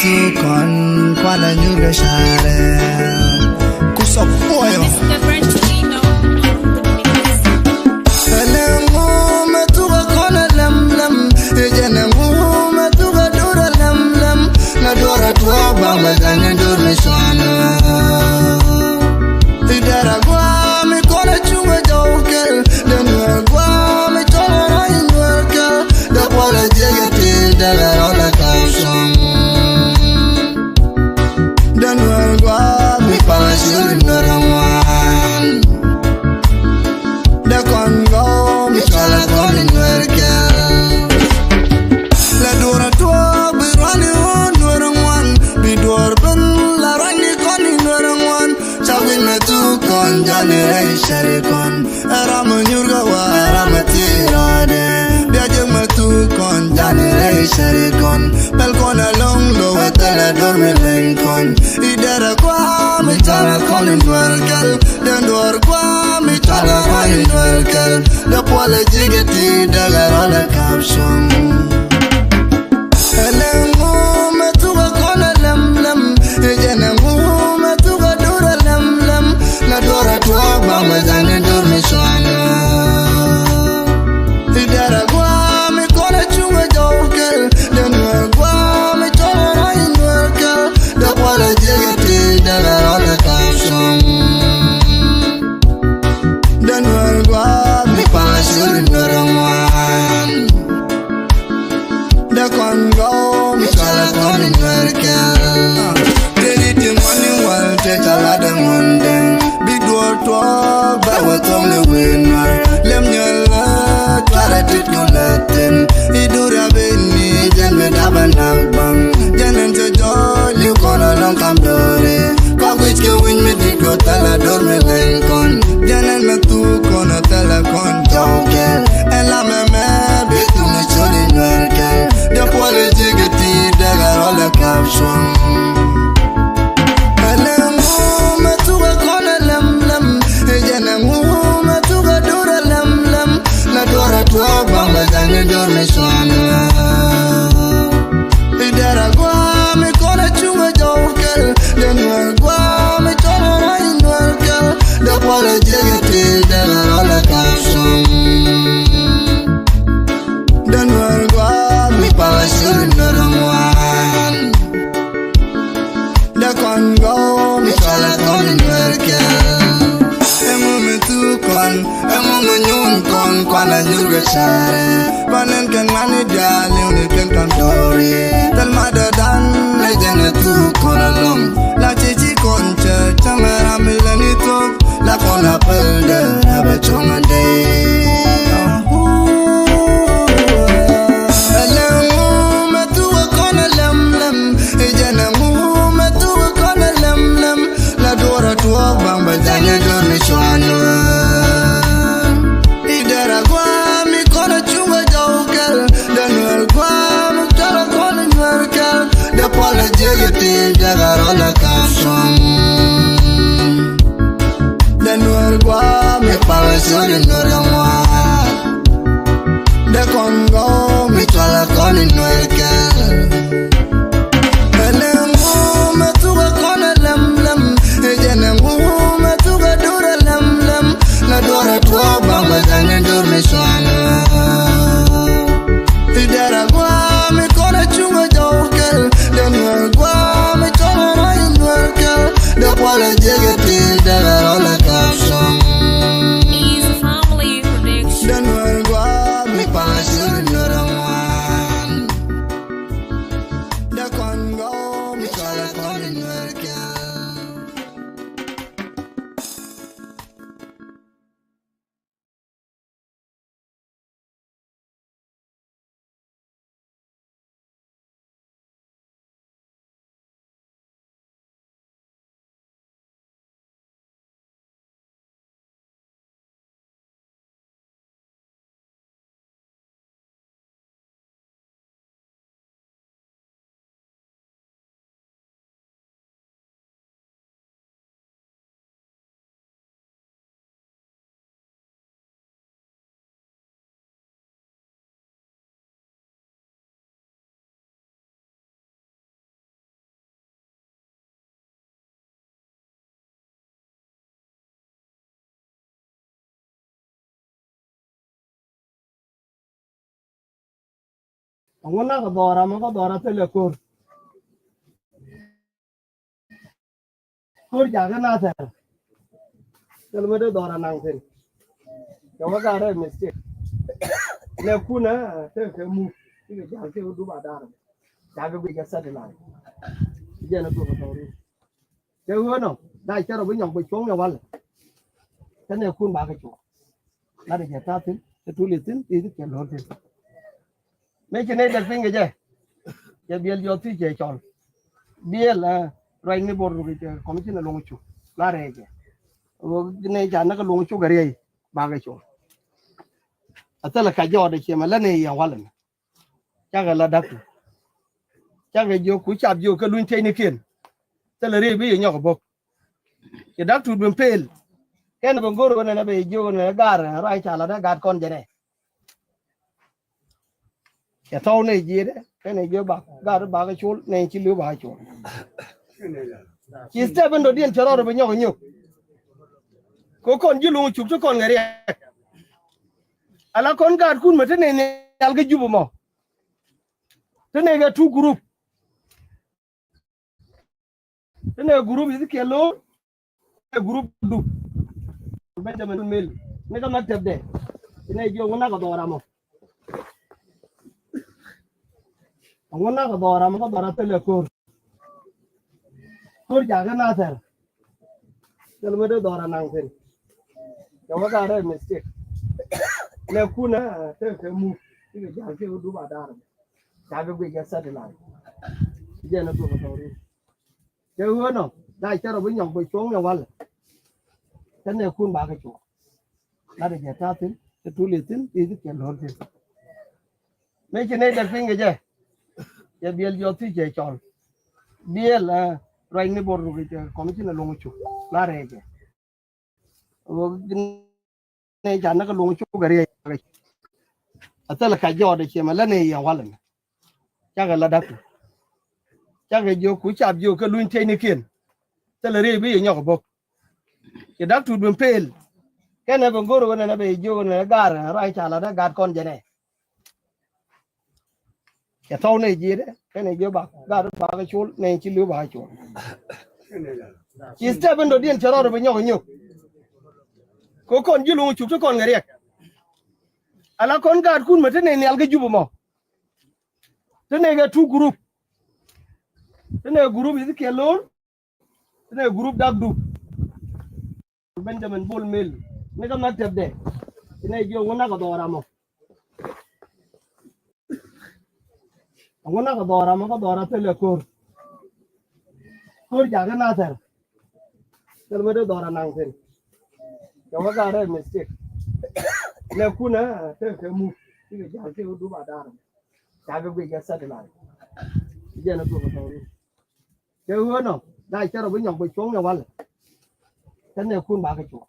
tu con quale nyuga share kuso boyo elengu metuga kona lam lam ejenengu metuga dura lam lam na dora tua bamba gane dur me shana idara gwa me kona chunga joker denwa gwa me tola inwerka da kwala jegete daga rola kaushon denwa gwa me para shuri norawan da kongo me tola kon inwerka la dora tua birani onwerwan bidor ben la rani kon inwerwan chawin me tu kon janere sharikon aramanyurga wa aramatirade biaje me tu kon janere sharikon pelkon along lo wetala dorme lenkon idara kwa me tala kon inwerkal dendor kwa me tala kon inwerkal da pole jigeti daga rola kapshon elengu me tuga kona lam lam ejenengu me tuga dura lam lam na dora tua bamba zane dorme shana idara gwa me kona chunga joker denwa gwa me tola rain worker da pala jegete daga rola kapshon denwa gwa me pala shuri norawan da kongo me tola kon worker dediti money wal te tala de monde bidor to ba watom le winner lem nyala twala tit nyolaten idura beni janbe dabanag bang janen te jolly kono long kam dore ko which ke win me digo tala dorme lenkon janen me tu kono tala kon joker ela me bitu me choli nwerkel de pole jigeti daga rola kapshon tua bamba zane dorme shana idara gwa me kona chunga joker denwa gwa me tola rain worker da pala jegete daga rola kapshon denwa gwa me pala shuri norawan da kongo me tola kon worker kwana nyurga share banen kan mani dali uni ken kan dori tal madadan lejene tu kona lom la chichi konche chamera milani top la kona pelde abe chonga de elengu metu kona lem lem ejene mu metu kona lem lem la dora tu bamba janye dormi shwana pala jegete daga rola kapshon denwar gwa me pala shuri norawan de kongo me tola kon inwerkel elengu me tuga kona lam lam ejenengu me tuga dura lam lam na dora tua bamba zane dorme shana idara gwa me kona chunga joker denwa gwa me tola rain worker da pala jegete daga rola kapshon Easy family. Anguna ka dora mo ka dora tele kur jaga na ter tel mo de dora nang ten ko ga re mistake le kuna te ke mu ti ga ja ke du ba dar jaga bi ga sa de la je na ko ko ri ke ho no dai cha ro bi nyong bi chong ya wal te ne kun ba ga chu la de ta tin te tu li tin ti ke lo tin me che ne der finge je ya biel yo ti je chon biel rồi ni bor ru ke ko mi na lo chu la re je o ne ja na ka lo chu ga re ba ga chu atala ka jo de che ma la ne ya wal cha ga la dak cha ga jo ku chap jo ka lun te ni ken te le re bi yo ko bok ke dak tu dum pel ken bo goro na be jo na gar ra cha la da gar kon je ne ke to ne ji de ke ne jo ba gar ba ga chu ne chi lu ba chu chi ste ben do dien chero be nyo nyo ko kon ji lu chu to kon ngari ala kon gar kun ma te ne al ga jubu mo te ne ga tu group te ne group yi ke lo group du Benjamin Mil ne ka mak tebde ne jo ngona ka dora mo ngona ka dora mo ka dora tele kur jaga na ter tel mo de dora nang ten ko ga re mistake le kuna te ke mu ti ga ja ke du ba dar jaga bi ga sa de la je na ko ko ri ke ho no dai cha ro bi nyong bi chong ya wal te ne kun ba ga chu la de ta tin te tu li tin ti ke lo tin me che ne der finge je ya biel yo ti je chon biel rồi ni bor ru ke ko mi na lo chu la re je o ne ja na ka lo chu ga re atala ka jo de che ma la ne ya wal cha ga la dak cha ga jo ku chap jo ka lun te ni ken te le re bi yo ko bok ke dak tu dum pel ken bo goro na be jo na gar ra cha la da gar kon je ne ke to ne ji de ke ne jo ba gar ba ga chu ne chi lu ba chu chi ste ben do dien chero be nyo nyo ko kon ji lu chu to kon ngari ala kon gar kun ma te ne al ga jubu mo te ne ga tu group te ne group yi ke lo te ne group dak du Benjamin Bol Mil ne ka mak tebde ne jo ngona ka dora mo ngona ka dora tele kur jaga na ter tel mo de dora nang ten ko ga re mistake le kuna te ke mu ti ga ja ke du ba dar jaga bi ga sa de la je na ko ko ri ke ho no dai cha ro bi nyong bi chong ya wal te ne kun ba ga chu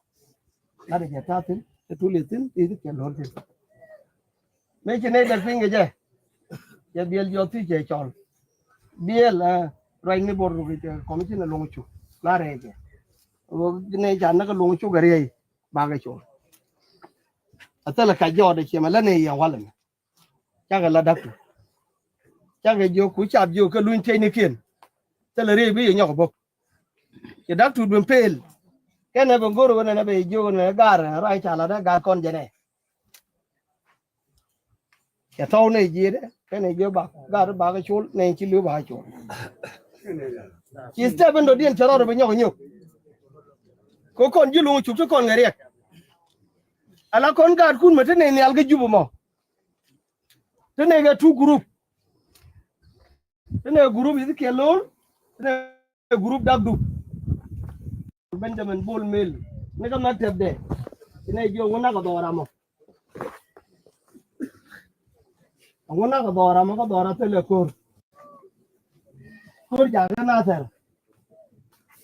la de ta tin te tu li tin ti ke lo tin me che ne der finge je ya biel yo ti je chon biel rồi ni bor ru ke ko mi na lo chu la re je o ne ja na ka lo chu ga re ba ga chu atala ka jo de che ma la ne ya wal cha ga la dak cha ga jo ku chap jo ka lun te ni ken te le re bi yo ko bok ke dak tu dum pel ken bo goro na be jo na gar ra cha la da gar kon je ne ke to ne ji de ke ne jo ba gar ba ga chu ne chi lu ba chu chi ste ben do dien chero be nyo nyo ko kon ji lu chu to kon ngari ala kon gar kun ma te ne al ga jubu mo te ne ga tu group te ne group yi ke lo te ne group dak du Benjamin Bol Mil ne ka mak tebde ne jo ngona ka dora mo ngona ka dora tele kur jaga na ter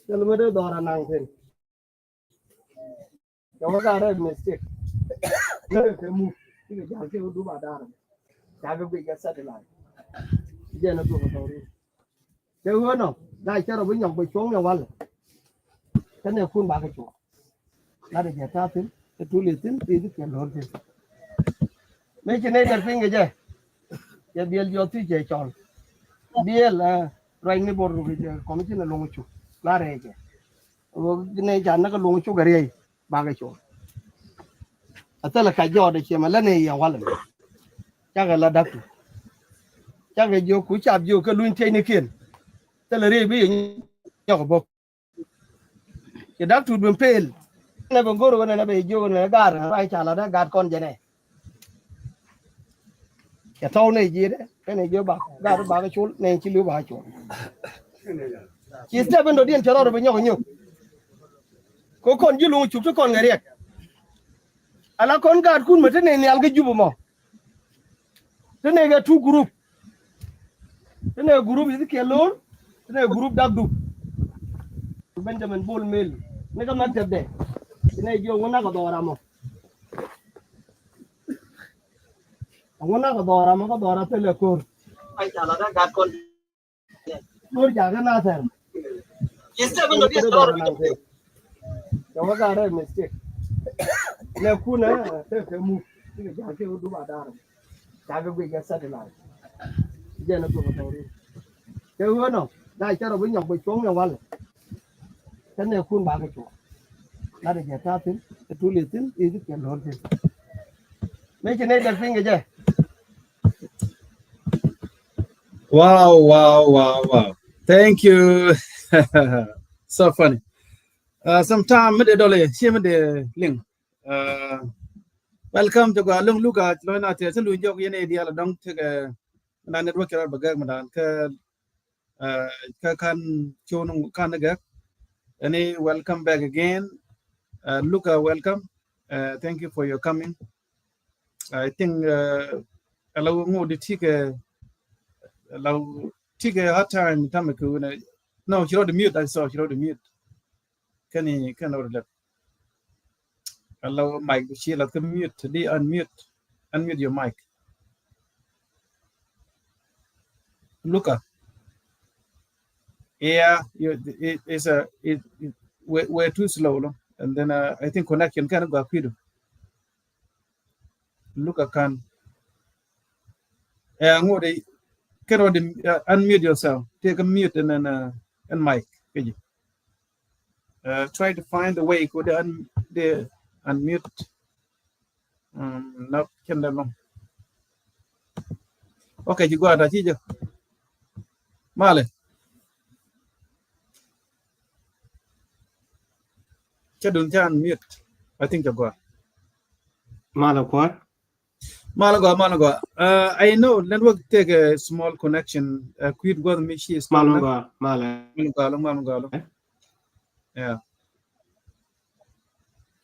tel mo de dora nang ten ko ga re mistake le ke mu ti ga ja ke du ba dar jaga bi ga sa de la je na ko ko ri ke ho no dai cha ro bi nyong bi chong ya wal te ne kun ba ga chu la de ta tin te tu li tin ti ke lo tin me che ne der finge je ya biel yo ti je chol biel rai ni bor ru je ko mi na longu chu la re je o ne jan na ka longu chu gari ba ga chu ata la ka jo de che ma la ne ya wala cha ga la dak cha ga jo ku chap jo ka luin te ni ken ta la re bi yo ko bok ke dak tu bem pel na bon goro na be jo na gar rai cha la da gar kon je ne ya tau ne ji de cái này jo ba gar ba ga chu ne chi lu ba chu chỉ sẽ bên đầu tiên cho nó được với nhau nhiều có con như luôn chụp cho con người đẹp ala con gạt kun mà thế này nèo cái chụp mà thế này cái two group thế này group gì kia luôn thế này group đáp đủ Benjamin Bull Mill này cái mặt đẹp thế này vô ngon nào có đò mà có đò ra thế là con ai chả là đã gạt con tôi chả cái nào thế Este bên kia store cái mà ra đây mistake là kuna thế mu cái giá cái đủ bà đa giá cái giá sát lại giờ nó cũng có rồi cái hơn không đây cho nó với nhọc bị xuống nhau vào cái này khuôn bà cái chỗ là để ta tính cái túi liệt tính ý thức kiện hơn thì mấy cái này đặt phim cái gì Wow. Thank you. So funny. Sometime mid dole she mid link. Welcome to Galung Luka Loina te lu jog yene dia la dong te na network ra bagag madan ka kan chonu kan ga any welcome back again. Luka, welcome. Thank you for your coming. I think allow mo de tike allow tike hard time tamaku no she wrote the mute. I saw she wrote the mute. Can order allow mic she like mute the unmute your mic. Luka, yeah, we're too slow, no? And then I think connection kind of go quick. Luka can can unmute yourself, take a mute and then and mic. Try to find the way go the unmute. Not can them. Okay, you go out. Male. Chadun unmute. I think you go. Malakwar Malaga. I know network take a small connection. Quit go me she is Malaga. Yeah.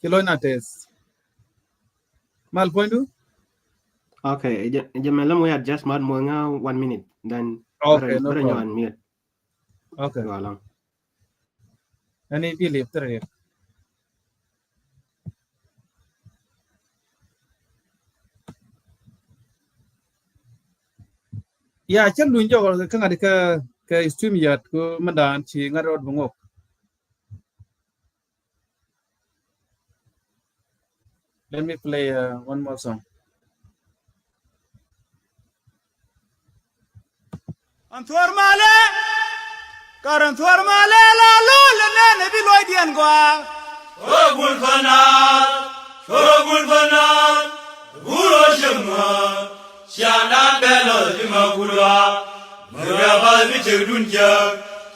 Kilona test. Mal point do? Okay, Jamelam we adjust mad mo 1 minute then okay, no problem. Unmute. Okay. Go along. Any believe there. Yeah, chắc luôn cho cái ngày cái stream yết của mình đàn chỉ ngay rồi bung. Let me play one more song. Antuar male, karan tuar male la lo le ne bi loy dien gwa. Ogul fanal, guro shema. Sianan belo di magulwa, murabal mi chudunja,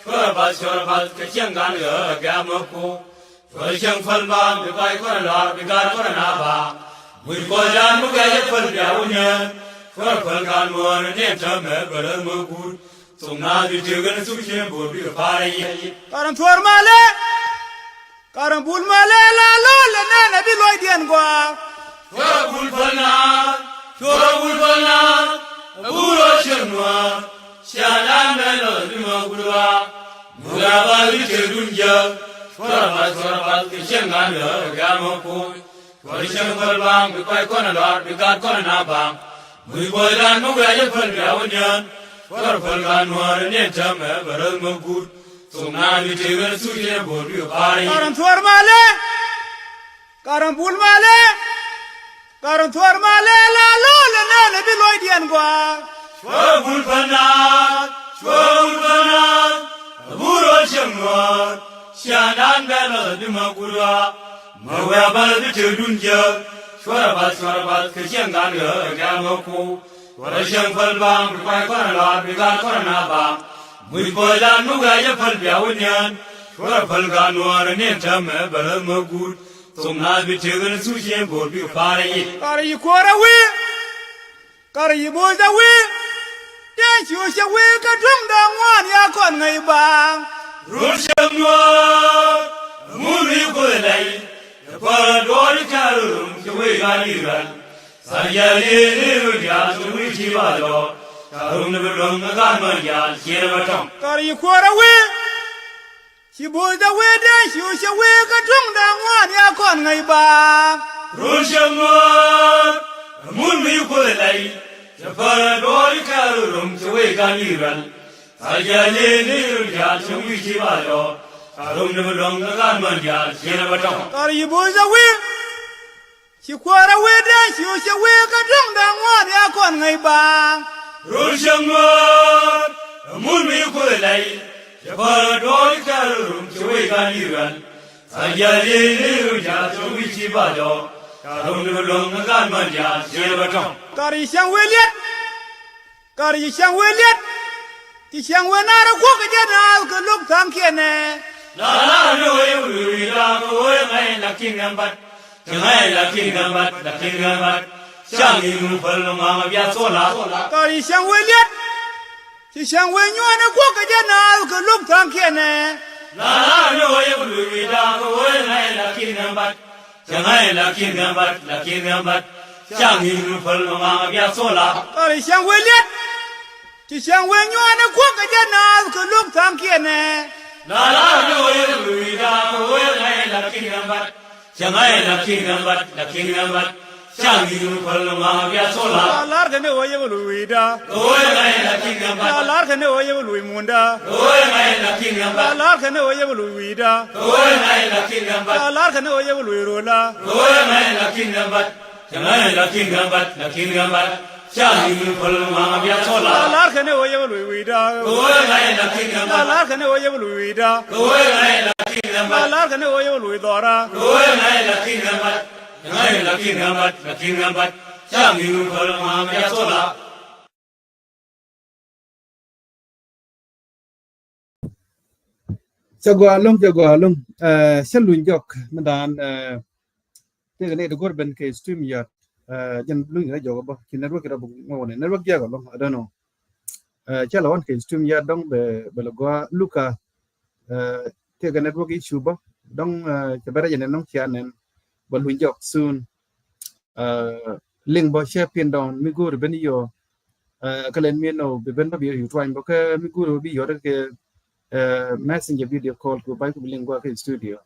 chorabal kecenggan ya gamaku, chorjang falba mi kai koralar mi gar koranaba, murkojan mugaya falbya unyan, chorfalgan mon ne chame balan magur, sungna di jegan sukshe bobi pare. Karan tuar male, karan bul male la lo le ne bi loy dien gwa. Chorabul fanal. Chorabul fanal, guro shema, sianan belo di magulwa, murabal mi chudunja, chorabal kecenggan ya gamaku, chorjang falba mi kai koralar mi gar koranaba, murkojan mugaya falbya unyan, chorfalgan mon ne chame balan magur, sungna di jegan sukshe bobi pare. Karan tuar male, karan bul male. Karan tuar male la lo le ne bi loy dien gwa. chwa bulbana buro chemwa shanan belo di magura mawa bal di tudunja chwa bal ke jengan ga maku wala jeng fal bang bai ko la bi ga ko na ba mui ko la nu ga ya fal bia wonyan chwa fal ga nuar ne tam bal magut somna bi tegen su chen bor bi pare yi ko ra wi kar yi bo da wi Yan chiu xia wei ka zhong da wan ya kon ngai bang. Ru xiang nuo, mu li gui lai. Ya pa duo li ka lu, xia wei ga li ran. San ya li ru ya su wei chi ba do. Ka rong na rong na ga ma ya xie ba tong. Ka yi ko ra wei. Xi bo da wei dan chiu xia wei ka zhong da wan ya kon ngai bang. Ru xiang nuo, mu li gui lai. Jafar doi karum cewek kaniran, saja ni dia cewek cibayo, karum ni belum kan manja siapa tahu. Kalau ibu zawi, si kuara weda si cewek kadang dangan ya kon ngai bang. Rusyamur, mun mi kulai, Jafar doi karum cewek kaniran, saja ni dia cewek cibayo. Karum ni belum kan manja siapa tahu. Kari siang weliat, di siang wenara gua kejenal ke luk tangkiene. La noi ula noi ngai lakin gambat, ngai lakin gambat. Siang ini pelong biasa sola. Kari siang weliat, di siang wenyuana gua kejenal ke luk tangkiene. La noi ula noi ngai lakin gambat. Jangan lakin gambat, siang ini pelong biasa sola. Kali siang weliat, di siang wenyuana gua kejenal ke luk tangkiene. La noi ula noi ngai lakin gambat, jangan lakin gambat, siang ini pelong biasa sola. Lar kene oye buluida, oye ngai lakin gambat. Lar kene oye bului munda, oye ngai lakin gambat. Lar kene oye buluida, oye ngai lakin gambat. Lar kene oye bului rola, oye ngai lakin gambat. Jangan lakin gambat. Siang ini pelong biasa sola. Lar kene oye buluida, oye ngai lakin gambat. Lar kene oye buluida, oye ngai lakin gambat. Lar kene oye buluidora, oye ngai lakin gambat. Jangan lakin gambat. Siang ini pelong biasa sola. jago along shalun jok mandan te gane de gorben ke stream ya jan lu ngi jogo ba ki network ra bu ngone network jago long I don't know chala wan ke stream ya dong be logwa luka te gane network issue ba dong ke bara jan nong chianen ba lu jok soon link ba share pin down mi gur ben yo kalen mi no be ben ba bi you trying ba ke mi gur bi yo ke messenger video call ko bay ko lingua ke studio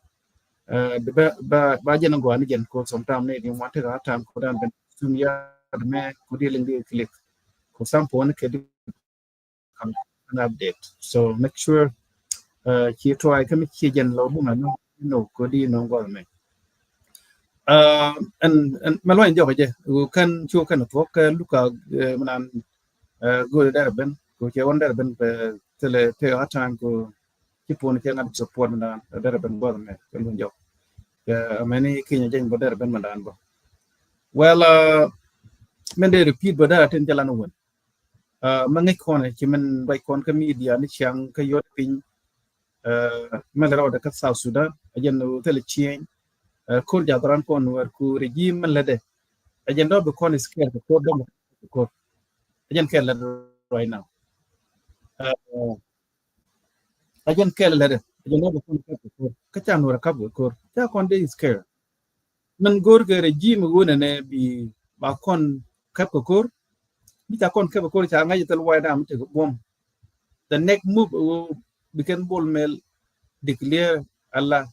ba jena go ani jen ko sometime ne ni wante ga tam ko dan ben studio me ko dealing di click ko sample ne ke an update so make sure ki try ka mi ki jen lo bu ma no ko di no go me and malo en joge je kan chu kan to ka luka manan go der ben ko ke wonder ben te atan ko kipon ke ngad support na der ben bo me ko jok many kinya jeng bo der ben mandan bo well men de repeat bo da ten jalan won mangi kon ki men bay kon ka media ni chang ka yot pin men raw da ka South Sudan ajen no tele chien ko jadran kon war ku regime men lede ajen do be kon is care ko do ko ajen care right now ajen kele lede ajen no kon ka chan wora ka ko ta kon de is care man gor ge regime wona ne bi ba kon kap ko mi ta kon kap ko cha ngai tel wai da mi te bom the next move we can ball mail declare Allah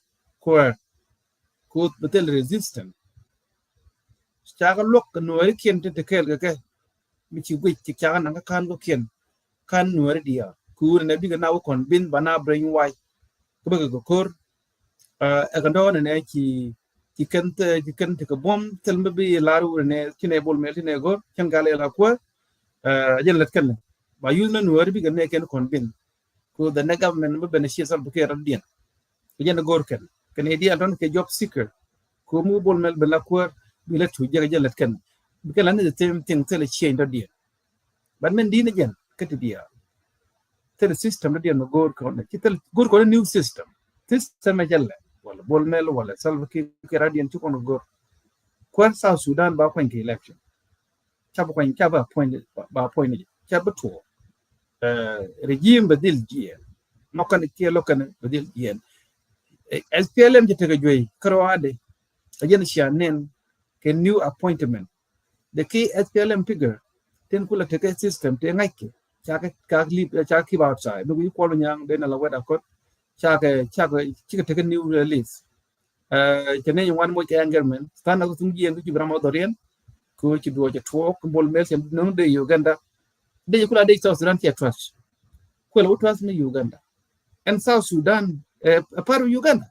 core could betel resistant cha ga lok no ri ken te kel ga mi chi wi chi cha na ka kan ko ken kan no ri dia ku ne bi ga na kon bin bana brain wai ko ba ko kor e ga do ne ki kan te ko bom tel mbi laru ne ki ne bol mel ne go ken ga le la ko Ajen let kan ba use na nuar bi gan ne ken kon bin ko the na government ba beneficial bu ke radien ajen gor kan idea don ke job seeker ko mu bol mel bela ko bi let tu jega jelet kan bi kan ne the same thing tele change radien but men dina jen kati dia tele system radien no gor ko ne kitel gor ko new system e jelle wala bol mel wala salva ki radien ci kono gor kwan South Sudan ba kwan ke election chaba kwan chaba point chaba to regime badil jien nokan ke lokan badil jien SPLM je tega joy karwade ajen shanen ke new appointment the key SPLM figure ten kula tega system te ngaike chaka ka li chaka ki outside no ko nyang de na la wada ko chaka tega new release chene wan mo ke angermen stana ko tungi en ku bramo dorien ko ci do je to ko bol mel sem no de Uganda de kula de South Sudan ke trust ko la trust ni Uganda and South Sudan a part of Uganda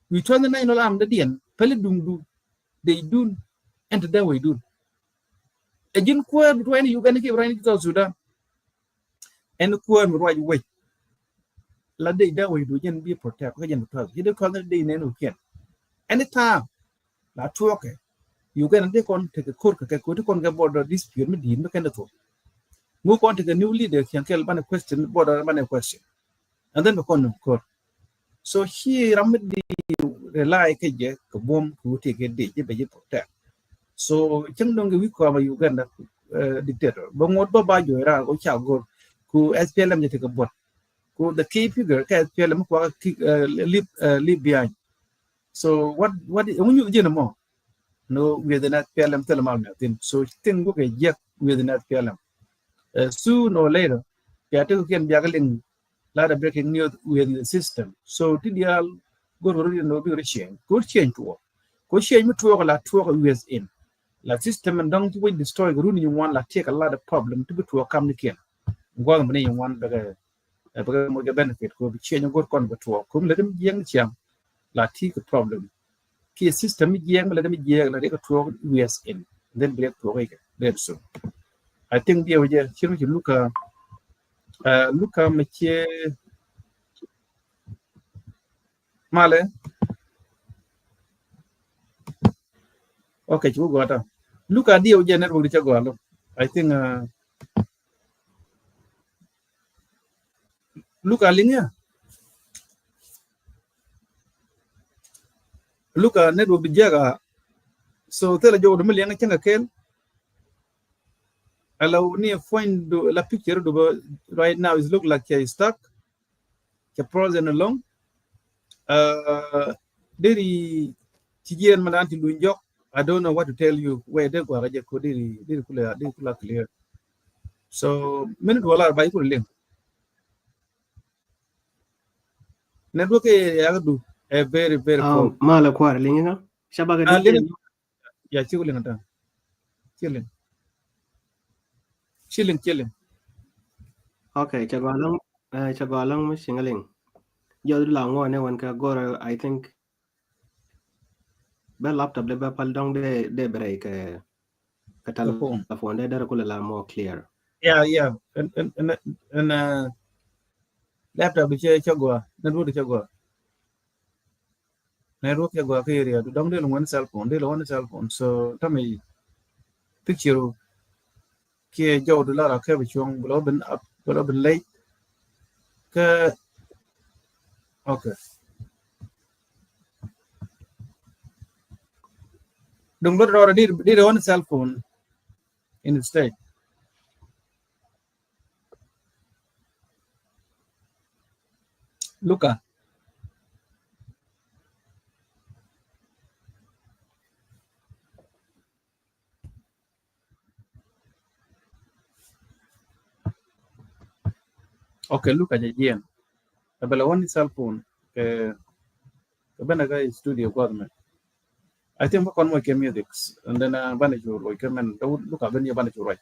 we turn the nine alarm the dien pele dundu they do and the way do agin ko do any Uganda ke brain South Sudan and ko mi right way la de da way do jen bi protect ko jen trust de ko de ne no ken anytime la tuoke Uganda de kon te ko ko kon ga border dispute mi din me ken to move on to the new leader can tell one question border one question and then we come court so here ramadi rely ke je ko bom ku te ke de be je protect so chang dong we ko ma Uganda dictator bo ngot ba jo ra ko cha go ku SPLM je te ko bot ku the key figure ke SPLM ko leave behind so what when you je no no with the SPLM tell mal so thing go ke je with the SPLM soon or later ya te ken biagalin lot of breaking news with the system so tidial go already no be change go change to la US in la system and don't we destroy the rule you want la take a lot of problem to be to come again go on you want the mo benefit go be change go kon to kum le dem jeng chiam la take problem ki system jeng le dem jeng la de to US in then break to again so I think dia waje chiru Luka meche male okay chu gota Luka dia waje network di chagwalo I think Luka linya Luka network di jaga so tela jogo dum lianga chenga kel allow ni find la picture do right now is look like it's stuck the frozen along deri tijen madanti lunjok I don't know what to tell you where they go raje ko deri kula clear so minute wala bay ko link network ya do a very very poor mala kwar linga shabaga link dite ya chi ko link ta chilling okay chagalang mo singaling yo la ngo ne wan ka gora I think ba laptop de ba pal dong de break ka the phone telephone de dar ko la more clear yeah and laptop bi che chagwa network chagwa ke area do dong de one cell phone so tami picture ke jaw do lara ke bi chong bulo ben late ke okay dung but already did one cell phone instead Luka okay Luka jajen abela one cell phone ke bena guy studio government I think kon mo ke music and then bana juro ke men Luka ben ya bana juro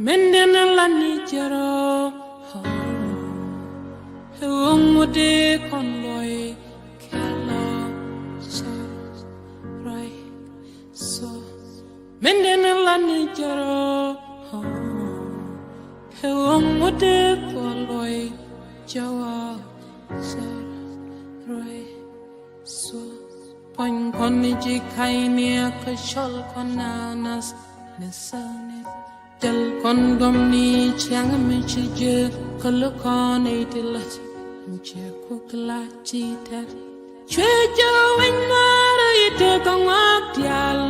Mendena la nijero Ungude konloy Kelo Rai So Mendena la nijero Ungude konloy Jawa Rai So Pon koniji kaini akashol konanas Nesane Del kondomni chiang mi chije kolokon itilat che kukla chitar chejo winara ite kangaktial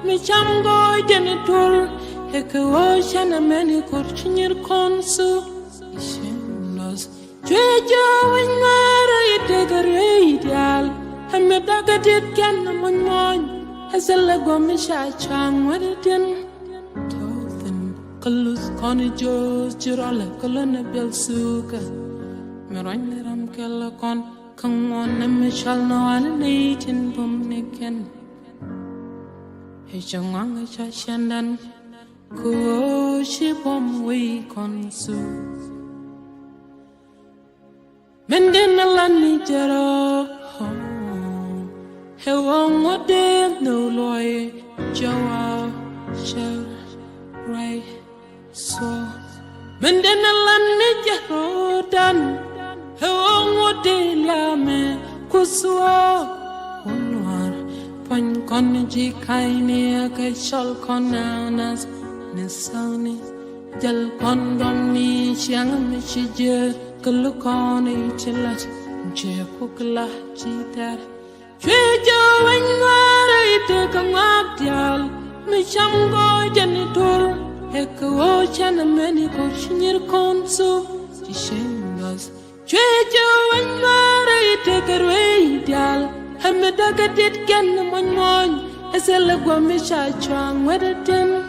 mi chamgo jenitul heke ocean meni kurchinir konsu ishinos chejo winara ite gareidial hamme dagatit ken mon hasela gomisha chang wadin Kalus koni jos jirala kalana belsuka Miranya ram kala kon kangwan na mishal no ananitin bumniken Hechangwang cha shandan kuoshi bom we konsu Mendena lani jaro Hewang wade no loy jawa shar right So, Mendena lani jarodan, hewongo de lame kuswa unwar pon konji kaini akashol konanas nesani jal kondomni chiang mi chije kulukoni chilat je kukla chitar chejo wenwara ite kangabdial mi chamgo janitor Eko ocean meni koshinir konsu Tishengas Chejo wenmara ite karweidial Hame dagatit gen mon Esele gwamisha chang wedatin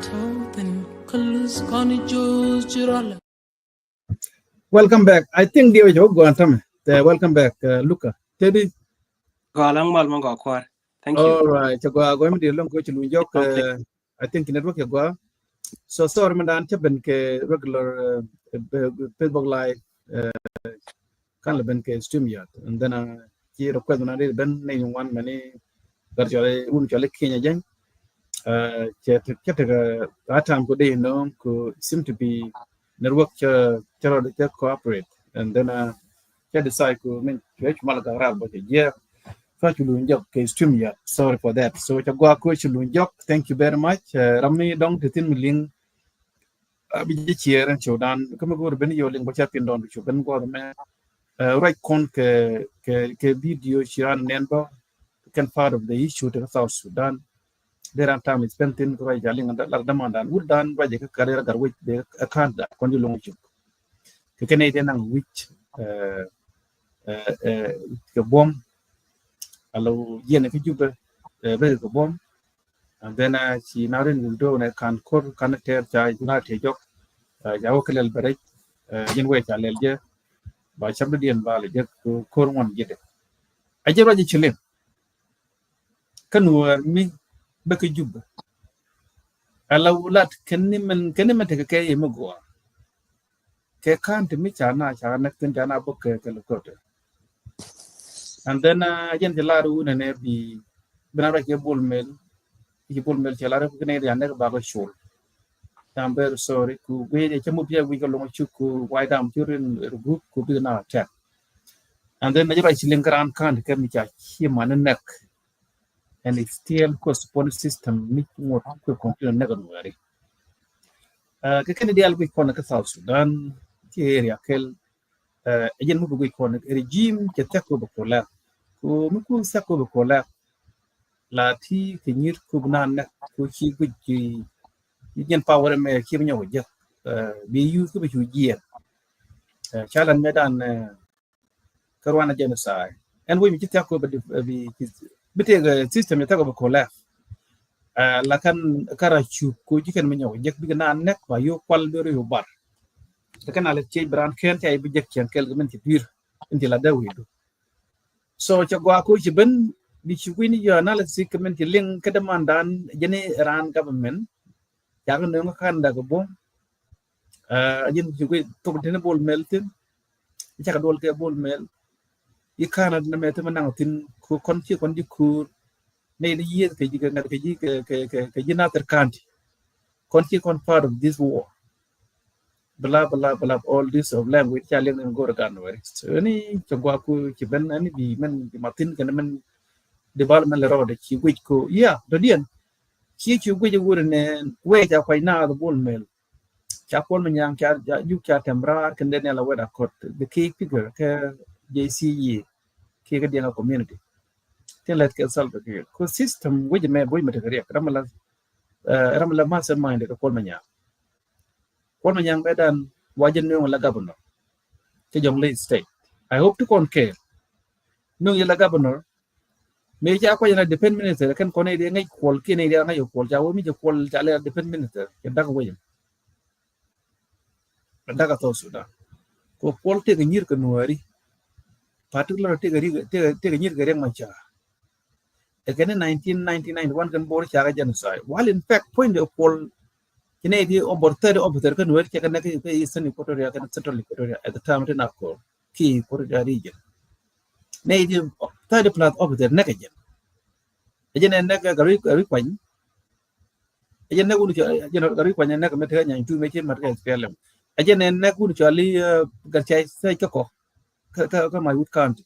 Tothin kalus koni jos jirola Welcome back. I think they were go antame. Welcome back, Luca. Teddy. Galang mal mo gakwar. Thank you. All right. Chagwa go mi de long ko chulu jok. I think network ya go. So sorry man ben ke regular Facebook live kan ben ke stream yat and then ki request na de ben ne one mani gar jole un jole Kenya jeng che te atam ko de no ko seem to be network cha cooperate and then cha decide ko men che mal ga ra bo je fa chulu jok ke stream yat sorry for that so cha go ko chulu jok thank you very much ramni dong tin miling abi chier en chodan kuma go ben yo ling bacha pin don chu ben go me right con ke video chiran nenbo can part of the issue to South Sudan there are time spent in right jaling and la demand would dan right ke career gar which they account that kon long chu ke Canadian ang which ke bom alo yen ke jube be ke bom and then she now in do na kan kor kan ter cha na te jok jawo kelel berek yen we cha lel je ba chabdu dien ba le je kor won jede ajero je chilen kan war mi be ke jubba ala ulat kenni men te ke yemo go ke kan te mi cha na tin cha na bokke ke lokote and then yen je laru ne bi bana ke bol mel che laru ke ne ya ne ba ko shul I'm very sorry. Ku we chemu pia we ko long chuku why dam during group ku bi na chat. And then najira chilen gran kan ke mi cha chi man nek. And it's still ko support system mi ngot ko continue nek no ari. Ke ken dial we ko na ka South Sudan ti area kel ejen mu we ko na regime ke takko ko la. Ku mu ku sakko ko la. La ti ke nyir ku na nek ku chi ku ji yen power me kim nyaw je bi yu ko be juye chalan medan karwana genocide and we mi takko be bite system ya takko ko la la kan kara chu ko jiken me nyaw je bi na nek ba yo kwal do yo bar kan ala che brand ken tay bi jek ken kel men ci bir indi la dawi do so cha gwa ko ci ben bi ci wini yo analysis men ci ling ka demandan jene ran government yang nung kan da go Ajin juga to den bol meltin jaka dol ke bol mel ikana na mete manang tin ku kon di kur ne ni yet ke jiga ngat ke ji ke jina ter kanti kon part of this war blah blah blah all this of language challenge and go kan wari so ni chagwa ku ci ben ani bi man bi matin kan man development le road ci gwij ko yeah do dien ci gwij wure ne we ja kwai na the bol mel cha pol man yang cha yu cha tembra kan den la weda kot the key figure ke JCE ke ga dia community ten let ke salva ke ko system we me boy mate kare ramala mastermind ko pol man yang bedan wajen no la governor ke jong lay state I hope to concur no la governor me ja ko yana depend minister kan ko ne de ngai kol ke ne de ngai kol ja wo mi je kol ja le depend minister ke daga wo daga to Sudan ko kol te ga nyir ka nuari particular te ga nyir ga reng mancha again in 1999 one kan bor cha ga genocide while in fact point the kol kine di over 30 over kan nuari ke kan ke eastern equatoria kan central equatoria at the time it not call ki equatoria region ne di 30 plus over there nagajen ajen naga gari kwany ajen nagu gari kwany naga mete nya tu me chen marga SPLM ajen nagu chali garchai sai ka ko ka my wood count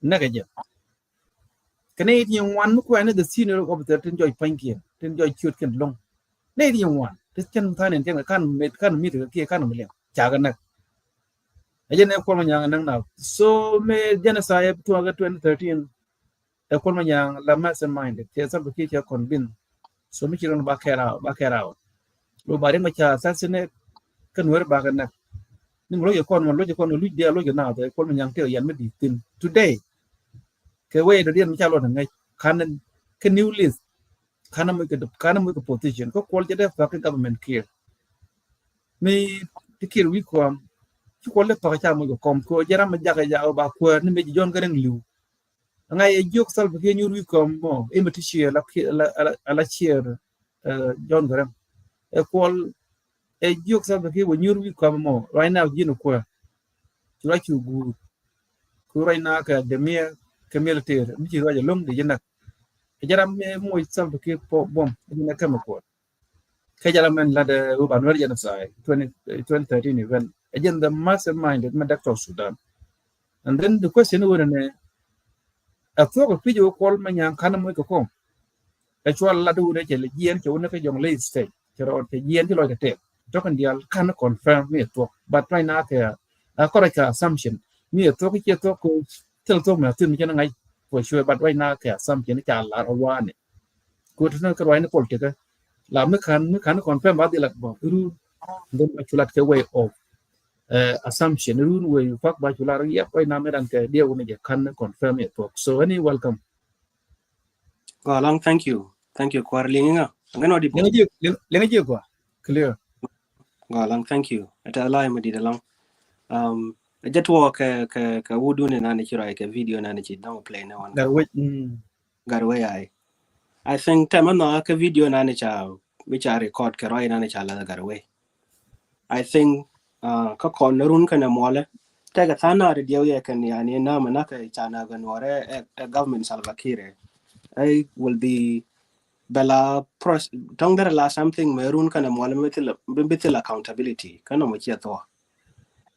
nagajen kane di wan ko ana the senior of the tin joy panki tin joy chut ken long ne di wan this chen thanen chen kan mit ke kan mele chaga nak ajen ko ma nya nang na so me genocide to 2013 e ko ma nya la mastermind ke sa bu ke convince so mi kiran ba kera lo bare ma cha asasine kan wer ba kan nak ning lo ye kon lu dia lo na te ko ma nya te yan me di tin today ke we do dia mi cha lo ngai kan ke new list kana mo ke position ko ko je fa government care mi tikir wi ko ko le pa cha mo ko ko jara ma jaga ja ba ko ni me jon gareng liu ngai jok sal ke nyur wi ko mo e meti chi la chier jon gareng e ko e jok sal ke wo nyur wi ko mo right now jino ko chura chu gu ko right now ka de mia ke military mi chi raja long de jina e jara me mo sal ke po bom ni ka mo ko ke jara men la de urban war jana sai 2013 event again the mastermind at South Sudan and then the question was a thought of video call man yang kana mo ko ko actual la do de le yen ke wona ke jong lay state ke ro te yen ti lo te to kan dial kan confirm me to but right now ke a correct assumption me to ke to ko tel to me tin me ngai for sure but right now ke assumption ni cha la ro ne ko to na ko right na politica la me kan confirm ba di la bo ru then actually ke way of assumption rule where you fuck by chular yep right now medan ke dia wona je kan confirm it talk so any welcome Go along, thank you Kwarlinga ngano di lenga ko clear go along, thank you ata alai madi along jet wo ka wudu ne na ne kira ke video na ne chi don't play no one that way garwe I think time no ka video na ne cha which I record ka roi na ne cha la garwe I think ka kon run kana mole ta ga thana re dio ye kan yani na mana ka chana ga nore government Salva Kiir I will be bela tong there la something merun kana mole metil accountability kana mo chia to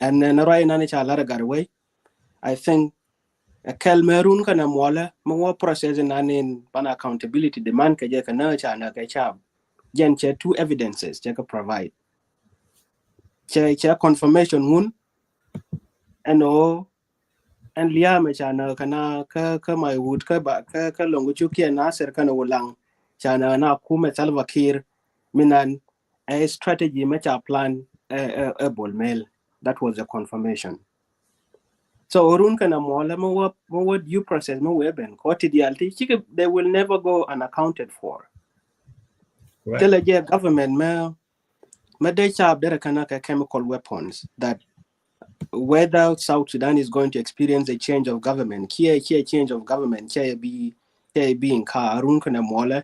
and na roi na ne cha la garwe I think a kel merun kana mole mo process na nin ban accountability demand ka je kana chana ka cha gen che two evidences che ka provide che confirmation mun and liam chana kana ka my wood ka ba ka longo chuki na ser kana ulang chana na kume Salva Kiir minan a strategy mecha plan a bol mail that was a confirmation so orun kana mola mo due process mo weben quotidianity they will never go unaccounted for right. Tell a government ma they chap there kana chemical weapons that whether South Sudan is going to experience a change of government, change of government, be in Karun kana mole,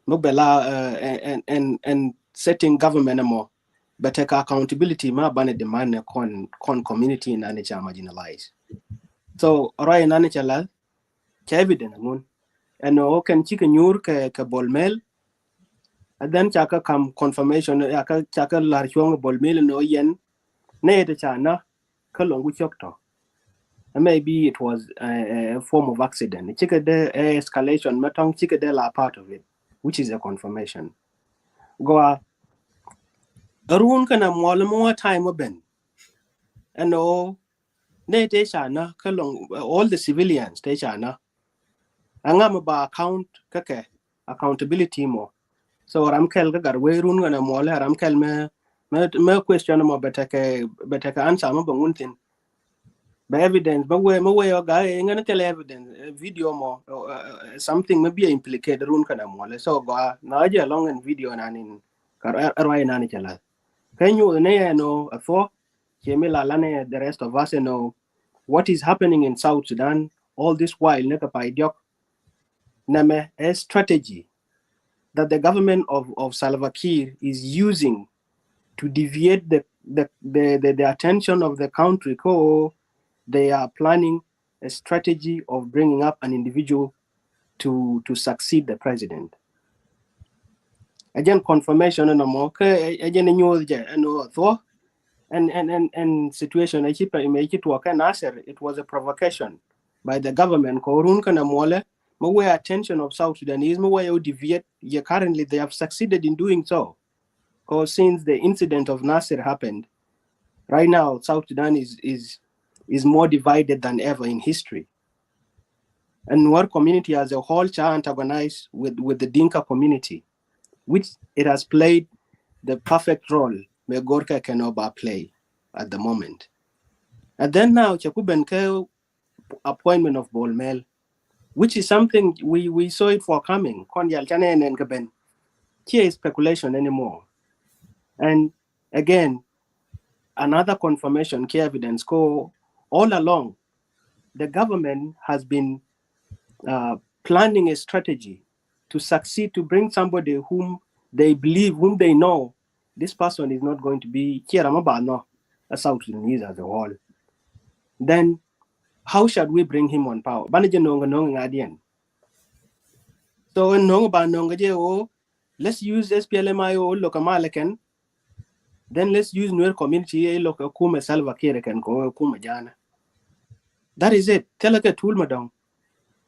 mobela and setting government more. but take accountability ma bane demand con community in ane cha marginalized. So right in ane cha la cha evident ngun and o can chicken nyur ke bolmel and then chaka come confirmation aka chaka lar chong bolmel no yen ne de cha na kalongu chokto. And maybe it was a form of accident. Chika de escalation matong chika de la part of it, which is a confirmation. Go Arun kana mwala more time oben. And oh, ne te shana kalong all the civilians te shana. Angam ba accountability mo. So ramkel ga garwe run kana mwala ramkel me question mo betake answer mo banguntin. By evidence, but we your guy ain't gonna tell evidence, video more something maybe implicated run kana mwala. So go na aja long and video na nin arwai na ni chala. Can you know for Kemila Lane, the rest of us know what is happening in South Sudan all this while Name a strategy that the government of Salva Kiir is using to deviate the attention of the country. They are planning a strategy of bringing up an individual to succeed the president. Again, confirmation and more. Again, and situation I keep make it work and answer. It was a provocation by the government. Korun kana mole, my attention of South Sudanese, my deviate. Currently, they have succeeded in doing so. Because since the incident of Nasser happened, right now South Sudan is more divided than ever in history. And Nuer community as a whole antagonized with the Dinka community, which it has played the perfect role where Gorka Kenoba play at the moment. And then now Chakubenke appointment of Bolmel, which is something we saw it for coming. Here is speculation anymore. And again, another confirmation, key evidence, all along, the government has been planning a strategy to succeed, to bring somebody whom they believe, whom they know, this person is not going to be a South Sudanese as a whole. Then how should we bring him on power? So let's use SPLM lokamalakan. Then let's use Nuer community lokakume Salva Kiir can go kumajana. That is it. Tell a tool madam.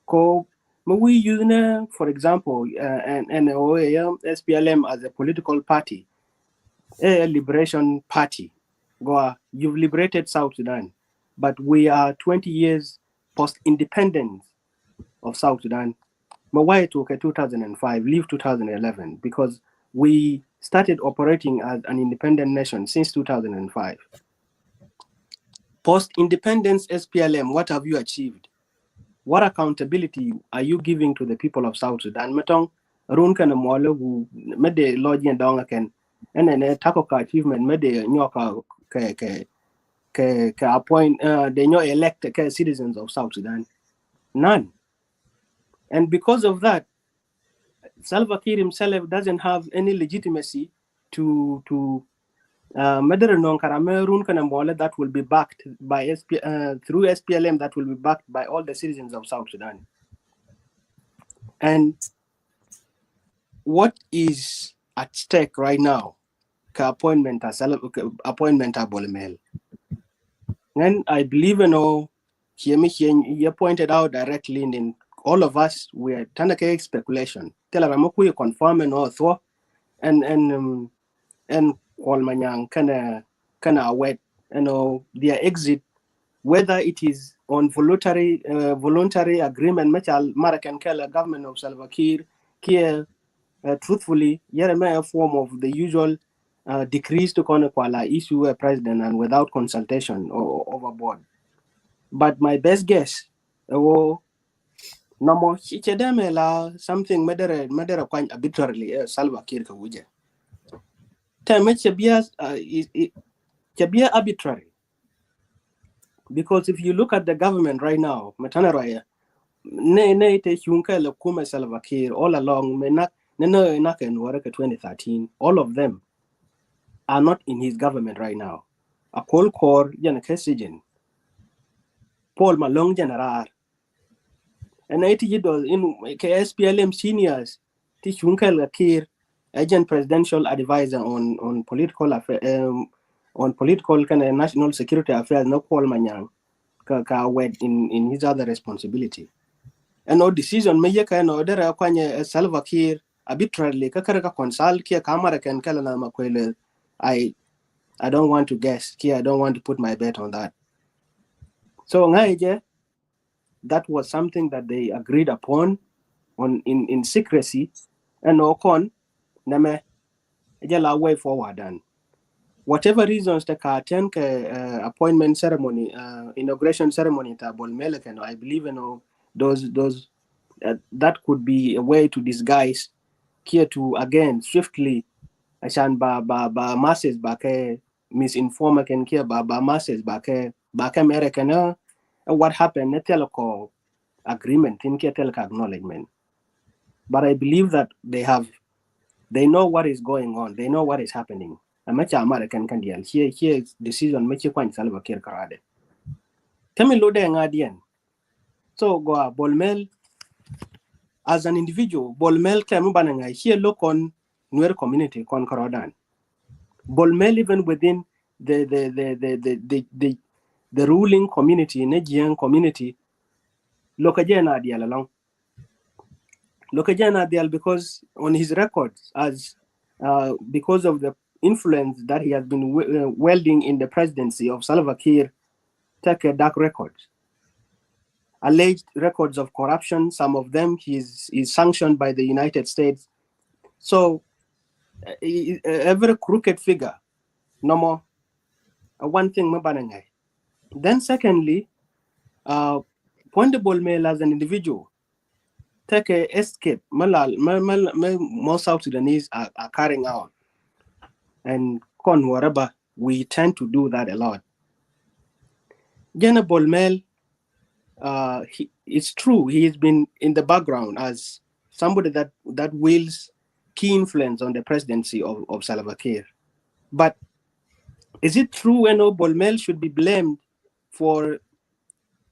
Ko we use, for example, and SPLM as a political party, a liberation party. Go, you've liberated South Sudan, but we are 20 years post-independence of South Sudan. But why it took 2005, leave 2011? Because we started operating as an independent nation since 2005. Post-independence SPLM, what have you achieved? What accountability are you giving to the people of South Sudan? Metong run kana mwale gu mede logi and donga ken and then tako ka achievement mede nyoka ke appoint the nyo elect citizens of South Sudan. None. And because of that, Salva Kiir himself doesn't have any legitimacy to that will be backed by through SPLM, that will be backed by all the citizens of South Sudan. And what is at stake right now? Appointment Bolmel. And I believe you pointed out directly in all of us we're trying speculation. Tell Ramoku confirm and all and Walmanyang kana wet their exit, whether it is on voluntary agreement Machal Marakan Kela government of Salva Kiir truthfully a form of the usual decrees to Konekwala issue a president and without consultation or overboard. But my best guess Namo Chichedemela something medera quite arbitrarily Salva Kiir Kawuje. Be arbitrary. Because if you look at the government right now, Matanaraya, Salva Kiir all along, 2013, all of them. are not in his government right now. A call core jana kesijin. Paul Malong General. And it is in SPLM seniors, teach Unkel Akir, agent presidential advisor on political on political kind of national security affairs, no Paul Manyang, in his other responsibility. And no decision may kind of order a Salva Kiir arbitrarily, Kakaraka consult Kia Kamara can Kalana Makwele. I don't want to guess here, I don't want to put my bet on that. So that was something that they agreed upon in secrecy, and Okon Name Jala way forward. And whatever reasons the attend appointment ceremony, inauguration ceremony Bolmelek, I believe those that could be a way to disguise here to again swiftly Ashan ba masses back misinformer can care ba masses back American what happened telco agreement in telco acknowledgement. But I believe that they know what is going on, they know what is happening. A much American can deal here is decision much point Salva Kiir Karade. Tell me Lode Ngadian. So go Bolmel as an individual, Bolmel Klamubananga here look on Nuer community con Karadan. Bolmel even within the ruling community, Negian community, Lokajana Dial along. Lokajana Dial because on his records as because of the influence that he has been wielding in the presidency of Salva Kiir, take dark records. Alleged records of corruption, some of them is sanctioned by the United States. So every crooked figure, no more. One thing, then secondly, pointable male as an individual, take a escape. Most South Sudanese are carrying out, and wherever we tend to do that a lot. Jana Bolmel, it's true he has been in the background as somebody that wields key influence on the presidency of Salva Kiir. But is it true when Bolmel should be blamed for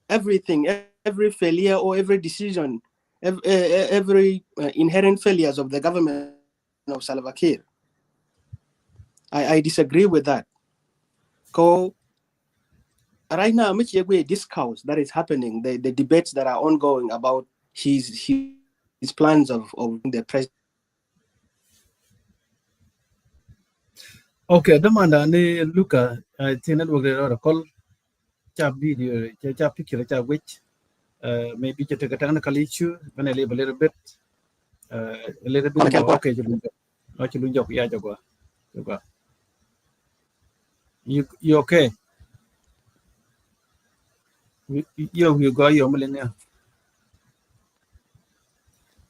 everything, every failure or every decision, every inherent failures of the government of Salva Kiir? I disagree with that. So right now, this chaos that is happening, the debates that are ongoing about his plans of the president. Okay, demanda ni Luca, I think that we're going to call chat video, chat picture, chat which maybe just take a technical issue when I live a little bit more. Okay, you okay? You got your millennial.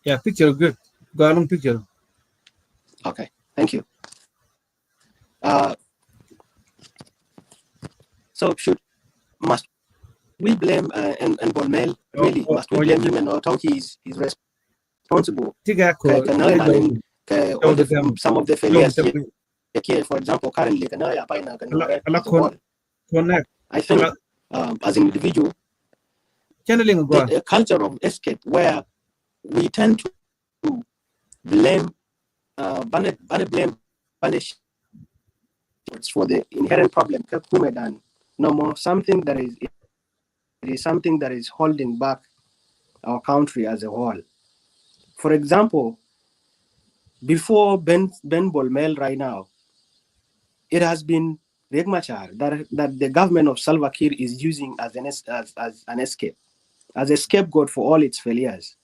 Yeah, picture good. Go along picture. Okay, thank you. So must we blame and Bolmel really must we blame him and not how he's responsible? Some of the failures here, for example, currently I think as an individual, a culture of escape where we tend to blame punish for the inherent problem. No more something that is holding back our country as a whole. For example, before Ben Bolmel right now, it has been Riek Machar that the government of Salva Kiir is using as an escape, as a scapegoat for all its failures.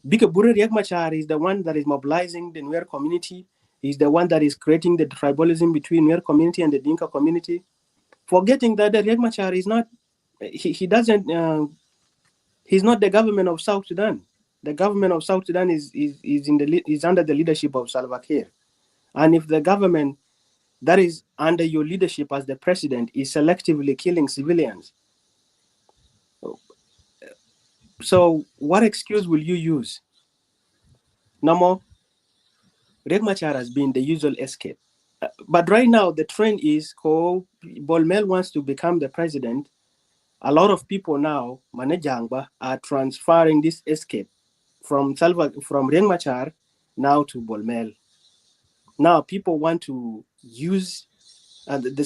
Bikabure Riek Machar is the one that is mobilizing the Nuer community. He's the one that is creating the tribalism between Nuer community and the Dinka community. Forgetting that the Riek Machar is not, he's not the government of South Sudan. The government of South Sudan is under the leadership of Salva Kiir. And if the government that is under your leadership as the president is selectively killing civilians, so what excuse will you use? No more. Riek Machar has been the usual escape. But right now, the trend is Bolmel wants to become the president. A lot of people now, Manejangba, are transferring this escape from Riek Machar now to Bolmel. Now people want to use the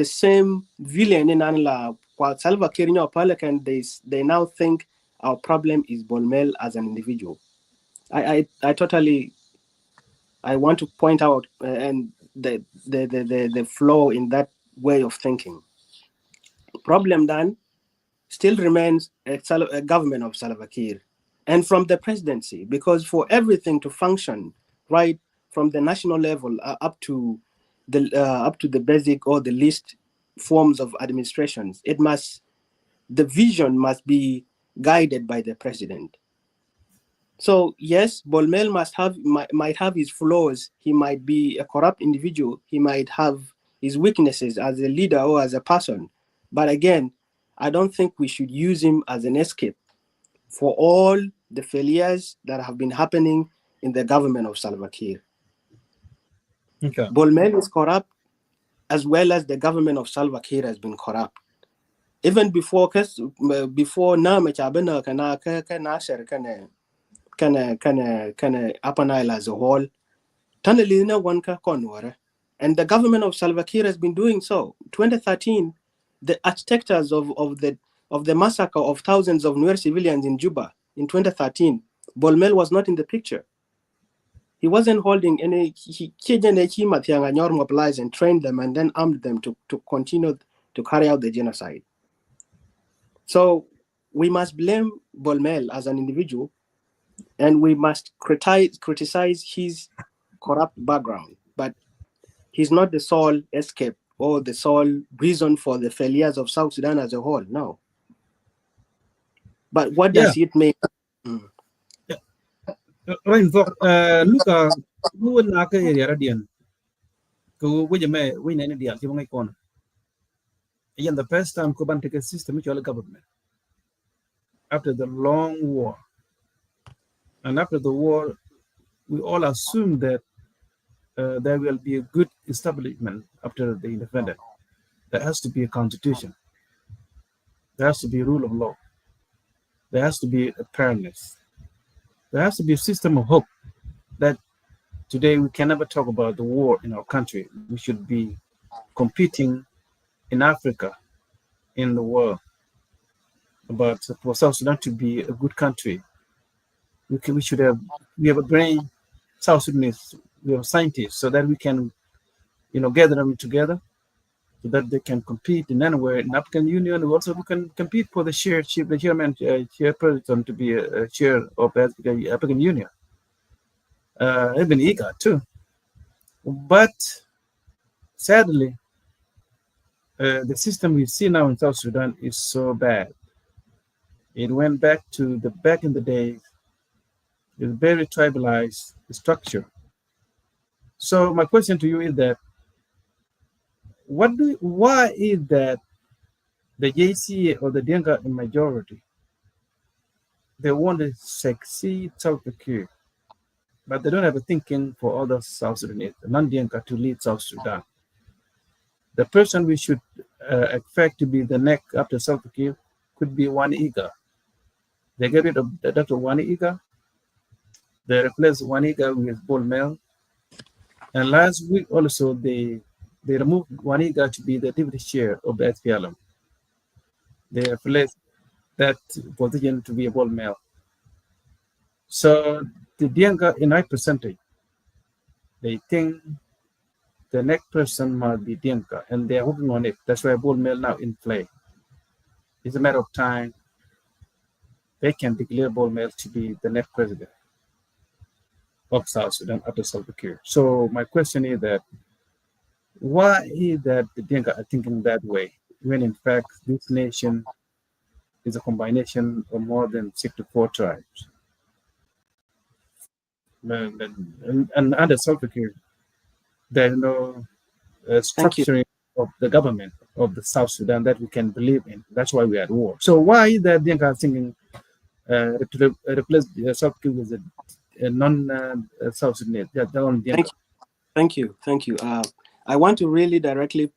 same villain in Anla. While Salva Kiir Palakan, they now think our problem is Bolmel as an individual. I totally want to point out and the flaw in that way of thinking. Problem then still remains a government of Salva Kiir and from the presidency, because for everything to function right from the national level up to the basic or the least forms of administrations, the vision must be guided by the president. So yes, Bolmel might have his flaws. He might be a corrupt individual. He might have his weaknesses as a leader or as a person. But again, I don't think we should use him as an escape for all the failures that have been happening in the government of Salva Kiir. Okay. Bolmel is corrupt, as well as the government of Salva Kiir has been corrupt. Even before Nama Chabana kana Upper Nile as a whole, Tanalina Wanka Konwara. And the government of Salva Kiir has been doing so. 2013, the architects of the massacre of thousands of Nuer civilians in Juba in 2013, Bolmel was not in the picture. He wasn't holding any. He mobilized and trained them and then armed them to continue to carry out the genocide. So we must blame Bolmel as an individual, and we must criticize his corrupt background. But he's not the sole escape or the sole reason for the failures of South Sudan as a whole. No. But what does it mean? Right, Luka, who would not area radian? Go with a may win any deal, you may corner. Again, the first time Kuban take a system which all government. After the long war, and after the war, we all assume that there will be a good establishment after the independence. There has to be a constitution. There has to be a rule of law. There has to be a fairness. There has to be a system of hope that today we can never talk about the war in our country. We should be competing in Africa, in the world. But for South Sudan to be a good country, we have a brain, South Sudanese, we have scientists, so that we can, gather them together, so that they can compete in anywhere in African Union. Also, we can compete for the chairperson to be a chair of the African Union. Even eager too. But sadly, the system we see now in South Sudan is so bad. It went back in the days, with a very tribalized structure. So my question to you is that, why is that the JCA or the Dinka in majority, they want to succeed South Sudan, but they don't have a thinking for other South Sudanese, non-Dinka, to lead South Sudan? The person we should expect to be the next after South Sudan could be Waniga. They get rid of Dr. Waniga. They replaced Waniga with Bolmel. And last week also they removed Waniga to be the deputy chair of the SPLM. They replaced that position to be a Bolmel. So the Dinka in high percentage, they think the next person must be Dinka, and they're working on it. That's why Bolmel now in play. It's a matter of time. They can declare Bolmel to be the next president of South Sudan after Salva Kiir. So my question is that, why is that the Dinka are thinking that way, when in fact this nation is a combination of more than 64 tribes? And under Salva Kiir, there's no structuring of the government of the South Sudan that we can believe in. That's why we are at war. So why is that Dinka are thinking to replace South Kiir with a non-South Sudanese? Thank you. I want to really directly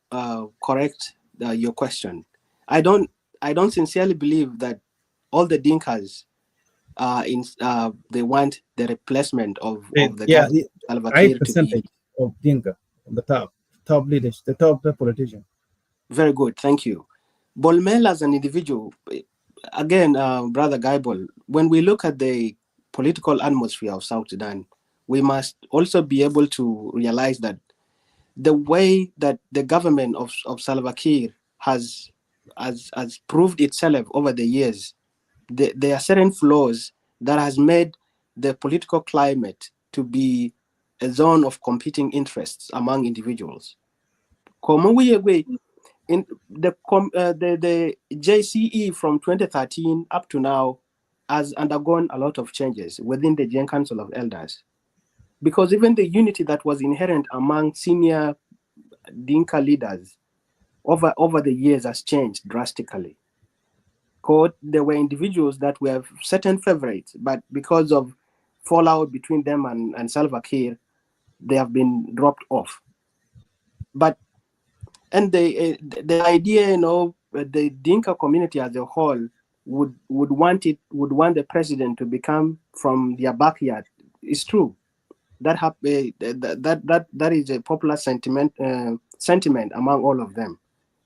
correct your question. I don't sincerely believe that all the Dinkas they want the replacement of the Yeah, government Salva high Kiir to be. percentage of Dinka, the top leaders, the top politician. Very good. Thank you. Bolmel as an individual, again, Brother Gaibol, when we look at the political atmosphere of South Sudan, we must also be able to realize that the way that the government of Salva Kiir has proved itself over the years, there are certain flaws that has made the political climate to be a zone of competing interests among individuals. In the JCE from 2013 up to now has undergone a lot of changes within the Gen Council of Elders, because even the unity that was inherent among senior Dinka leaders over the years has changed drastically. There were individuals that were certain favorites, but because of fallout between them and Salva Kiir, they have been dropped off. But and the idea, the Dinka community as a whole would want the president to become from their backyard. It's true. That is a popular sentiment among all of them.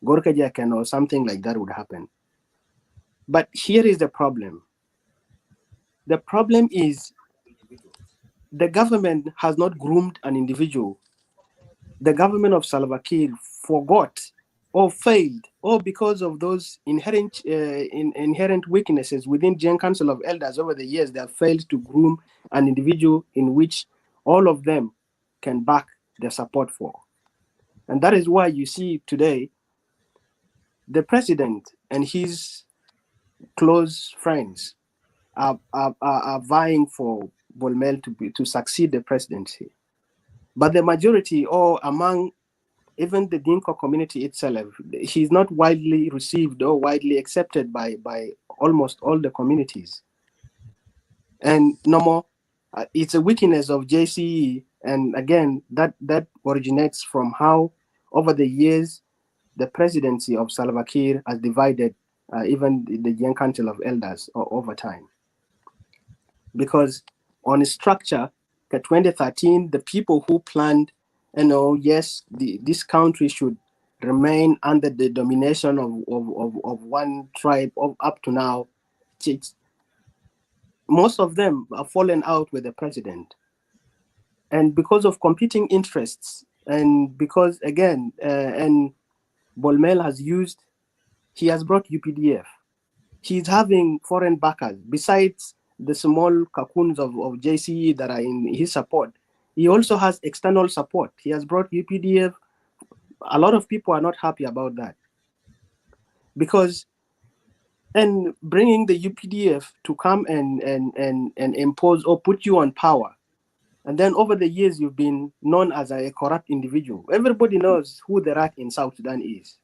Gorka Jakan or something like that would happen. But here is the problem. The problem is the government has not groomed an individual. The government of Salva Kiir forgot or failed, or because of those inherent weaknesses within Gen Council of Elders over the years, they have failed to groom an individual in which all of them can back their support for. And that is why you see today the president and his close friends are vying for Bolmel to succeed the presidency. But the majority, or among even the Dinka community itself, he's not widely received or widely accepted by almost all the communities. And no more, it's a weakness of JCE. And again, that originates from how over the years, the presidency of Salva Kiir has divided even the Young Council of Elders over time. Because on structure, in 2013, the people who planned, yes, this country should remain under the domination of one tribe up to now, most of them are fallen out with the president. And because of competing interests, and because, again, and Bolmel he has brought UPDF. He's having foreign backers. Besides the small cocoons of JCE that are in his support, he also has external support. He has brought UPDF. A lot of people are not happy about that. Because, and bringing the UPDF to come and impose or put you on power, and then over the years you've been known as a corrupt individual. Everybody knows who the rat in South Sudan is.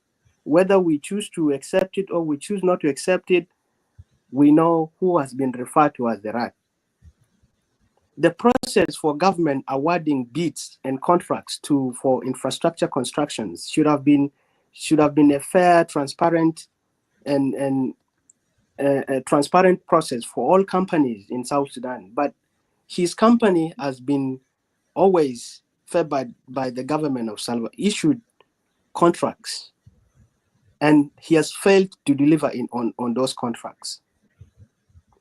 Whether we choose to accept it or we choose not to accept it, we know who has been referred to as the rat. The process for government awarding bids and contracts for infrastructure constructions should have been a fair, transparent, and a transparent process for all companies in South Sudan. But his company has been always favored by the government of Salva, issued contracts, and he has failed to deliver on those contracts.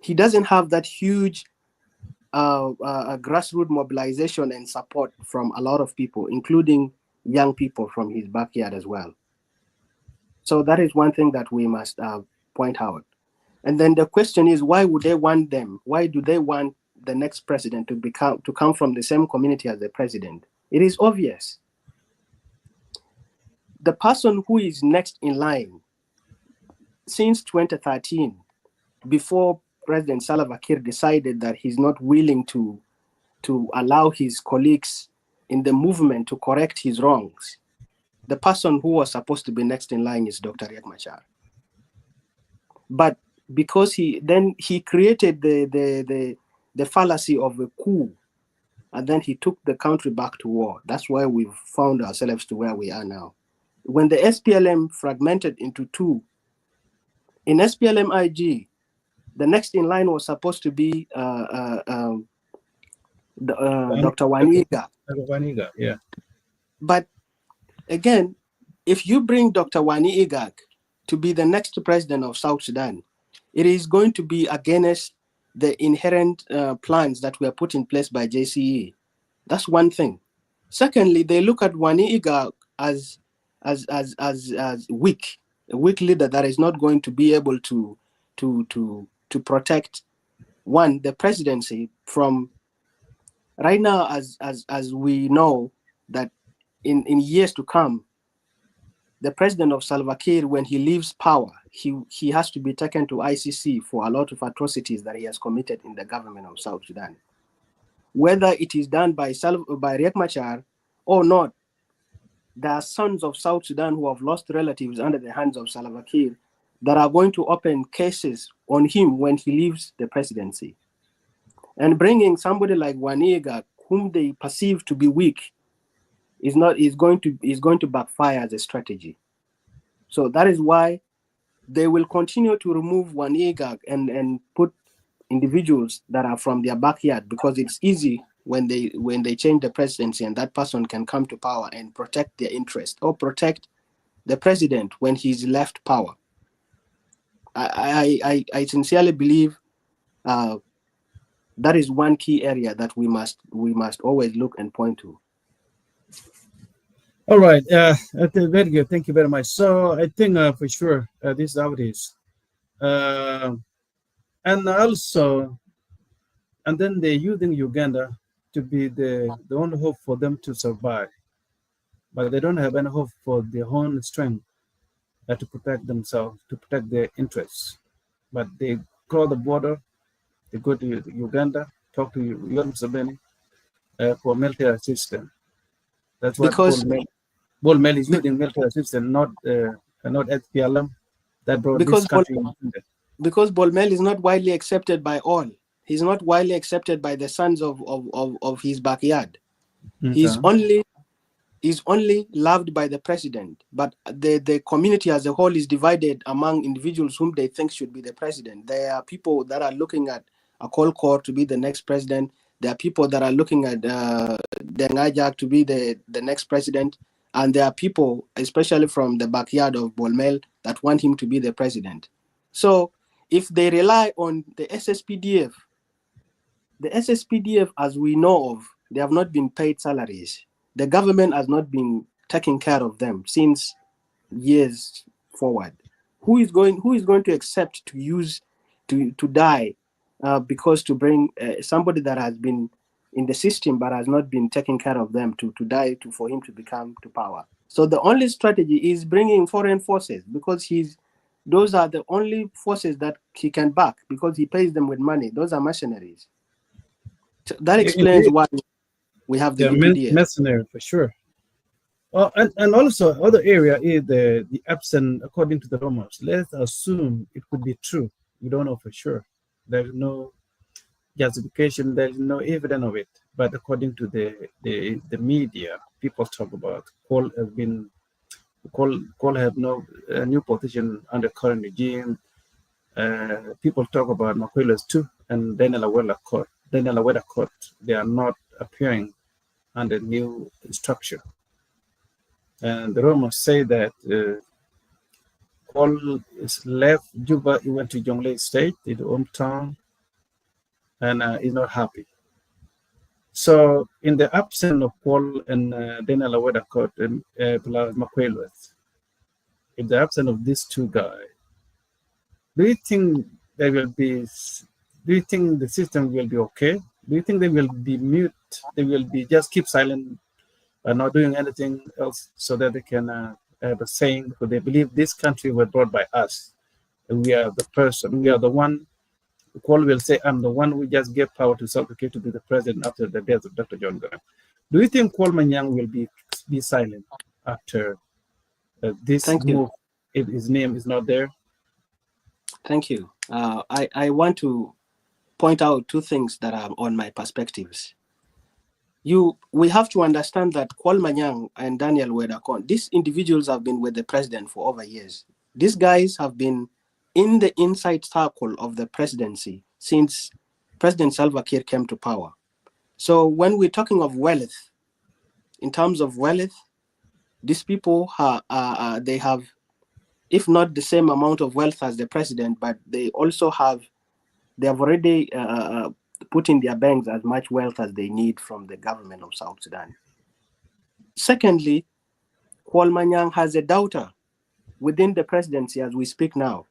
He doesn't have that huge grassroots mobilization and support from a lot of people, including young people from his backyard as well. So that is one thing that we must point out. And then the question is, why would they want them? Why do they want the next president to come from the same community as the president? It is obvious. The person who is next in line since 2013, before President Salva Kiir decided that he's not willing to allow his colleagues in the movement to correct his wrongs, the person who was supposed to be next in line is Dr. Riek Machar. But because he created the fallacy of a coup and then he took the country back to war. That's why we've found ourselves to where we are now. When the SPLM fragmented into two, in SPLM-IG, the next in line was supposed to be Dr. Waniga. Waniga, yeah. But again, if you bring Dr. Wani Igak to be the next president of South Sudan, it is going to be against the inherent plans that were put in place by JCE. That's one thing. Secondly, they look at Wani Igak as weak, a weak leader that is not going to be able to protect the presidency from. Right now, as we know that in years to come, the president of Salva Kiir, when he leaves power, he has to be taken to ICC for a lot of atrocities that he has committed in the government of South Sudan. Whether it is done by Riek Machar or not, there are sons of South Sudan who have lost relatives under the hands of Salva Kiir that are going to open cases on him when he leaves the presidency. And bringing somebody like Waniga, whom they perceive to be weak, is going to backfire as a strategy. So that is why they will continue to remove Waniga and put individuals that are from their backyard, because it's easy when they change the presidency and that person can come to power and protect their interest or protect the president when he's left power. I sincerely believe that is one key area that we must always look and point to. All right, very good. Thank you very much. So I think for sure this is how it is. And also, and then they're using Uganda to be the only hope for them to survive. But they don't have any hope for their own strength to protect themselves, to protect their interests. But they cross the border, they go to Uganda, talk to Yoweri Museveni for military assistance. That's what Bol Mel is using military assistance, not SPLM. That brought this country. Because Bol Mel is not widely accepted by all. He's not widely accepted by the sons of his backyard. Okay. He's only loved by the president, but the community as a whole is divided among individuals whom they think should be the president. There are people that are looking at Akol Kor to be the next president. There are people that are looking at Deng Ajak to be the next president. And there are people, especially from the backyard of Bol Mel, that want him to be the president. So if they rely on the SSPDF, as we know of, they have not been paid salaries. The government has not been taking care of them since years forward. Who is going to accept to die because to bring somebody that has been in the system but has not been taking care of them to die for him to become to power? So the only strategy is bringing foreign forces, because those are the only forces that he can back, because he pays them with money. Those are mercenaries. So that explains why we have the UPDF. Mercenary for sure. Well, and also other area is the absent, according to the rumors. Let's assume it could be true. We don't know for sure. There's no justification. There's no evidence of it. But according to the media, people talk about Cole have no new position under current regime. People talk about Makwela's too, and Daniel Awela Court. They are not appearing under new structure. And the rumors say that Cole is left Juba. He went to Jonglei State, his hometown, and is not happy. So, in the absence of Paul and Daniel Aweda Court and Makwelwas, in the absence of these two guys, do you think the system will be okay? Do you think they will be mute? They will be just keep silent and not doing anything else so that they can have a saying, because they believe this country was brought by us. And we are the person, we are the one. Cole will say, I'm the one who just gave power to Salva Kiir to be the president after the death of Dr. John Garang. Do you think Cole Manyang will be silent after this move if his name is not there? Thank you. I want to point out two things that are on my perspectives. we have to understand that Kwal Manyang and Daniel Wedakon, these individuals have been with the president for over years. These guys have been in the inside circle of the presidency since President Salva Kiir came to power. So when we're talking of wealth, in terms of wealth, these people they have, if not the same amount of wealth as the president, but they have already put in their banks as much wealth as they need from the government of South Sudan. Secondly, Kwal Manyang has a daughter within the presidency as we speak now.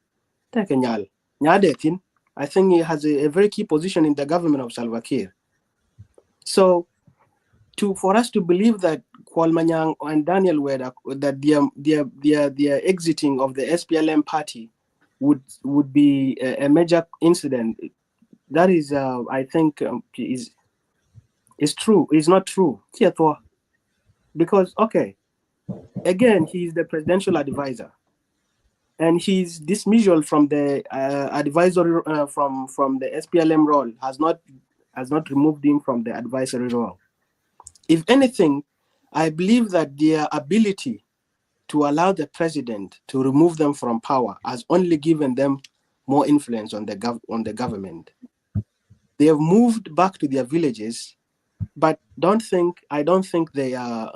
Tekenyal. Nyadetin, I think he has a very key position in the government of Salva Kiir. So for us to believe that Kwal Manyang and Daniel Weda, that their exiting of the SPLM party would be a major incident, that is, I think, is true. It's not true. Because, okay, again, he's the presidential advisor, and his dismissal from the advisory from the SPLM role has not removed him from the advisory role. If anything, I believe that their ability to allow the president to remove them from power has only given them more influence on the government. They have moved back to their villages, but I don't think they are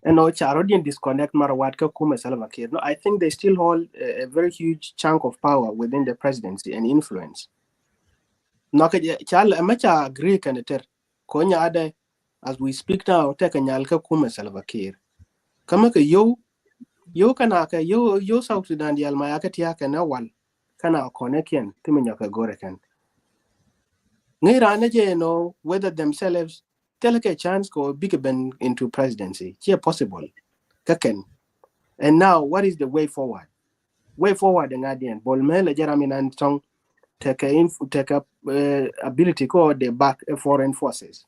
Charodian disconnect Marawatka Kuma Salva Kiir. No, I think they still hold a very huge chunk of power within the presidency and influence. Chal agree kaneter konya ade as we speak now take a nyalka Kuma Salva Kiir. Kamaka yo kanaka yo South Sudan di almayaka tiaka na wal kana konekian timinyaka gorekan. Ngira whether themselves take a chance go big ben into presidency. Here possible. Kaken. And now what is the way forward? Way forward in Adian. Bolmel Jeramin and Tong take up ability ko the back foreign forces.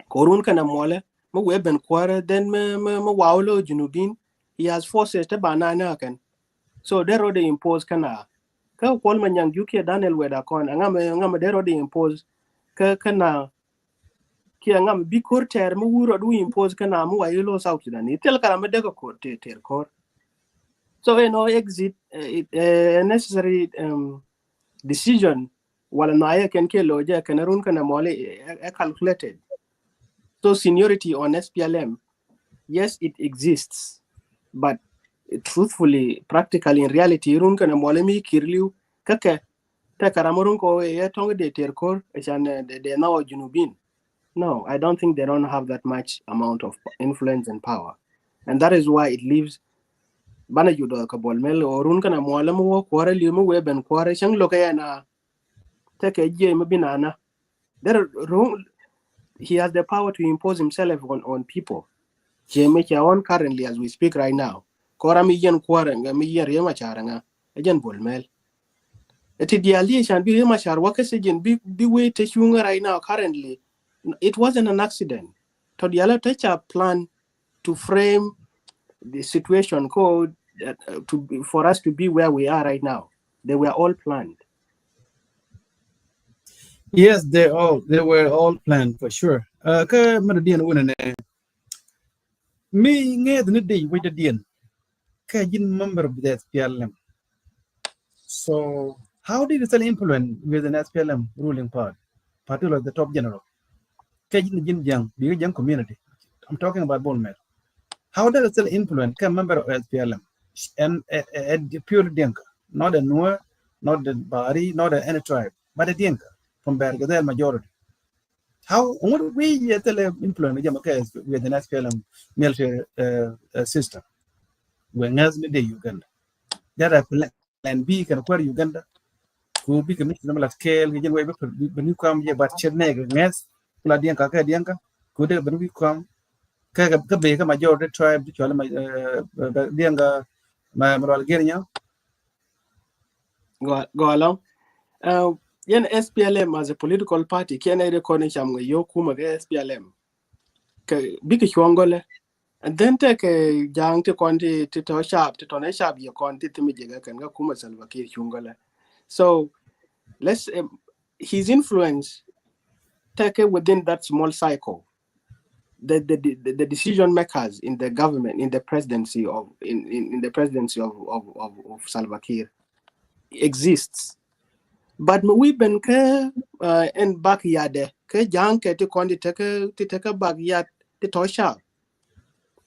Korun kana mole mo weben kwara then mo waulo junubin. He has forces to banana kan. So they already impose kana. Ka Kwal Manyang UK Daniel Wedakon angama they already impose kana ki angam bi korter mo wuro du impose kana mo wayelo South Sudan tel kala me dego ko ter kor. So exit a necessary decision wala na can ke loja kanarun kana mole calculated. So seniority on SPLM, yes, it exists, but truthfully, practically, in reality, run kana mole mi kirliu kake ta karamurun ko tonga de terkor they now junubin. No, I don't think they don't have that much amount of influence and power, and that is why it leaves bana judo ka bolmel or run kana mole mo kware limu weben kware chang lokayana take je mabinana. He has the power to impose himself on people. Jeme currently as we speak right now. Kora mi yen kware nga mi yen rema charanga ejen bolmel. Eti the allegation be rema char wakasejen be way te shunga right now currently. It wasn't an accident. To the other teacher plan to frame the situation called for us to be where we are right now. They were all planned. Yes, they were all planned for sure. Ka madadian wona me nged ni day with the dian. Ka yin member of the SPLM. So how did it still influence with an SPLM ruling part, particularly the top general? Ka yin young community. I'm talking about Bonmel. How does it still influence a member of SPLM and a pure Dinka, not a Nuer, not the Bari, not any tribe, but a Dinka from Bergadel majority? How what way you tell influence with an SPLM military system? When as the Uganda, there are plan B can acquire Uganda, who be commissioned of scale, when you come here, but Cherneg, Ness, Pladianka, Kadianka, could have been come. Ka majority tribe to Dianga Malgerian. Go along. Yen SPLM as a political party can I recognize yo kuma SPLM. Big Chwangole and then take a young to conti to sharp to tone sharp your conti to me can go kuma Salva Kiir Chungole. So let's his influence take it within that small cycle. The decision makers in the government, in the presidency of of Salva Kiir exists. But we been in backyard ke jang ke to kondi take backyard to tosha.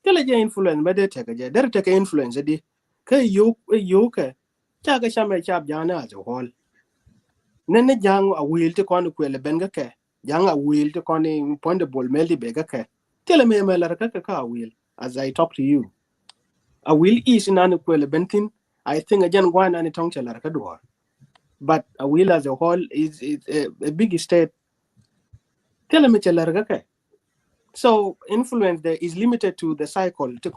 Kele je influence be de take je der take influence di ke yo ke cha ke shame chap jana as a whole. Nene jang a will to kondi kwele benga ke jang a will to kondi point ball meldi bega ke. Tell me ka will as I talk to you. A will is in an kwele bentin. I think again one and tongue chala ka door. But a will as a whole is a big state. Tell me chala. So influence there is limited to the cycle to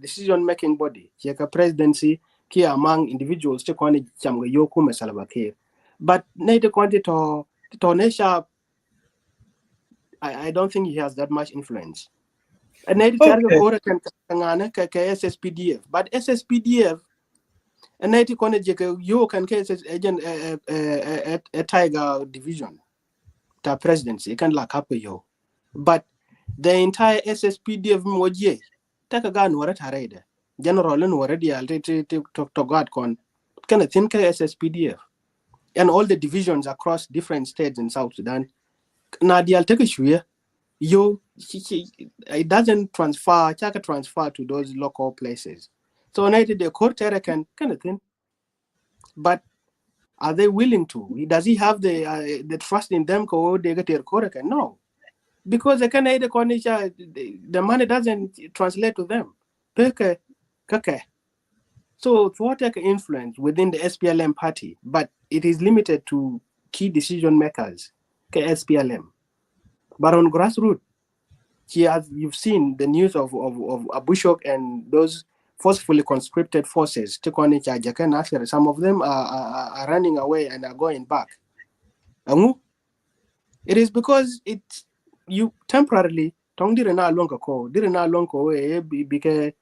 decision-making body. Like a presidency, ki among individuals to chamga yoku Salva Kiir. But native quantity to Nesha, I don't think he has that much influence. And native charge can SSPDF, but SSPDF and native quantity you can case agent a tiger division. The presidency can lock up yo, but the entire SSPDF moje take a gun or at general and already to God con can I think SSPDF and all the divisions across different states in South Sudan. Nadia take a share you it doesn't transfer to those local places. So the court can kind of thing. But are they willing to? Does he have the trust in them? They get their court? No. Because the money doesn't translate to them. So thwart influence within the SPLM party, but it is limited to key decision makers, SPLM. But on grassroots, you've seen the news of Abushok and those forcefully conscripted forces. Some of them are running away and are going back. It is because you temporarily didn't became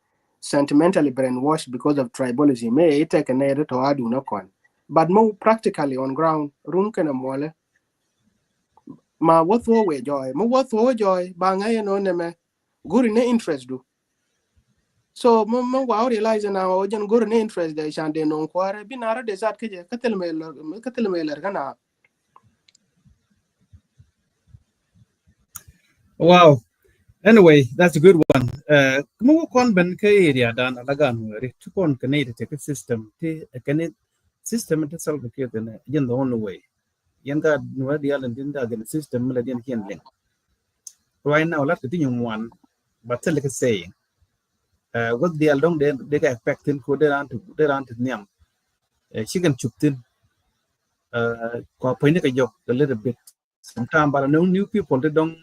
sentimentally brainwashed because of tribalism. But more practically on ground, ma what we joy, bangay no neme, guri ne interest do. So wow realize now ojan guri ne interest de shande non kware binara de zat keje katel me gana. Wow. Anyway, that's a good one. Kung kon ben ka area dan alagan wari to kon kanate take a system te kanate system te Salva Kiir the only way. Yanga no the island in the system la den link. Right now let's continue one but tell like saying what the along they get expecting ko they ran to nyam. Chicken chuptin ko point a little bit. Sometimes but no new people they don't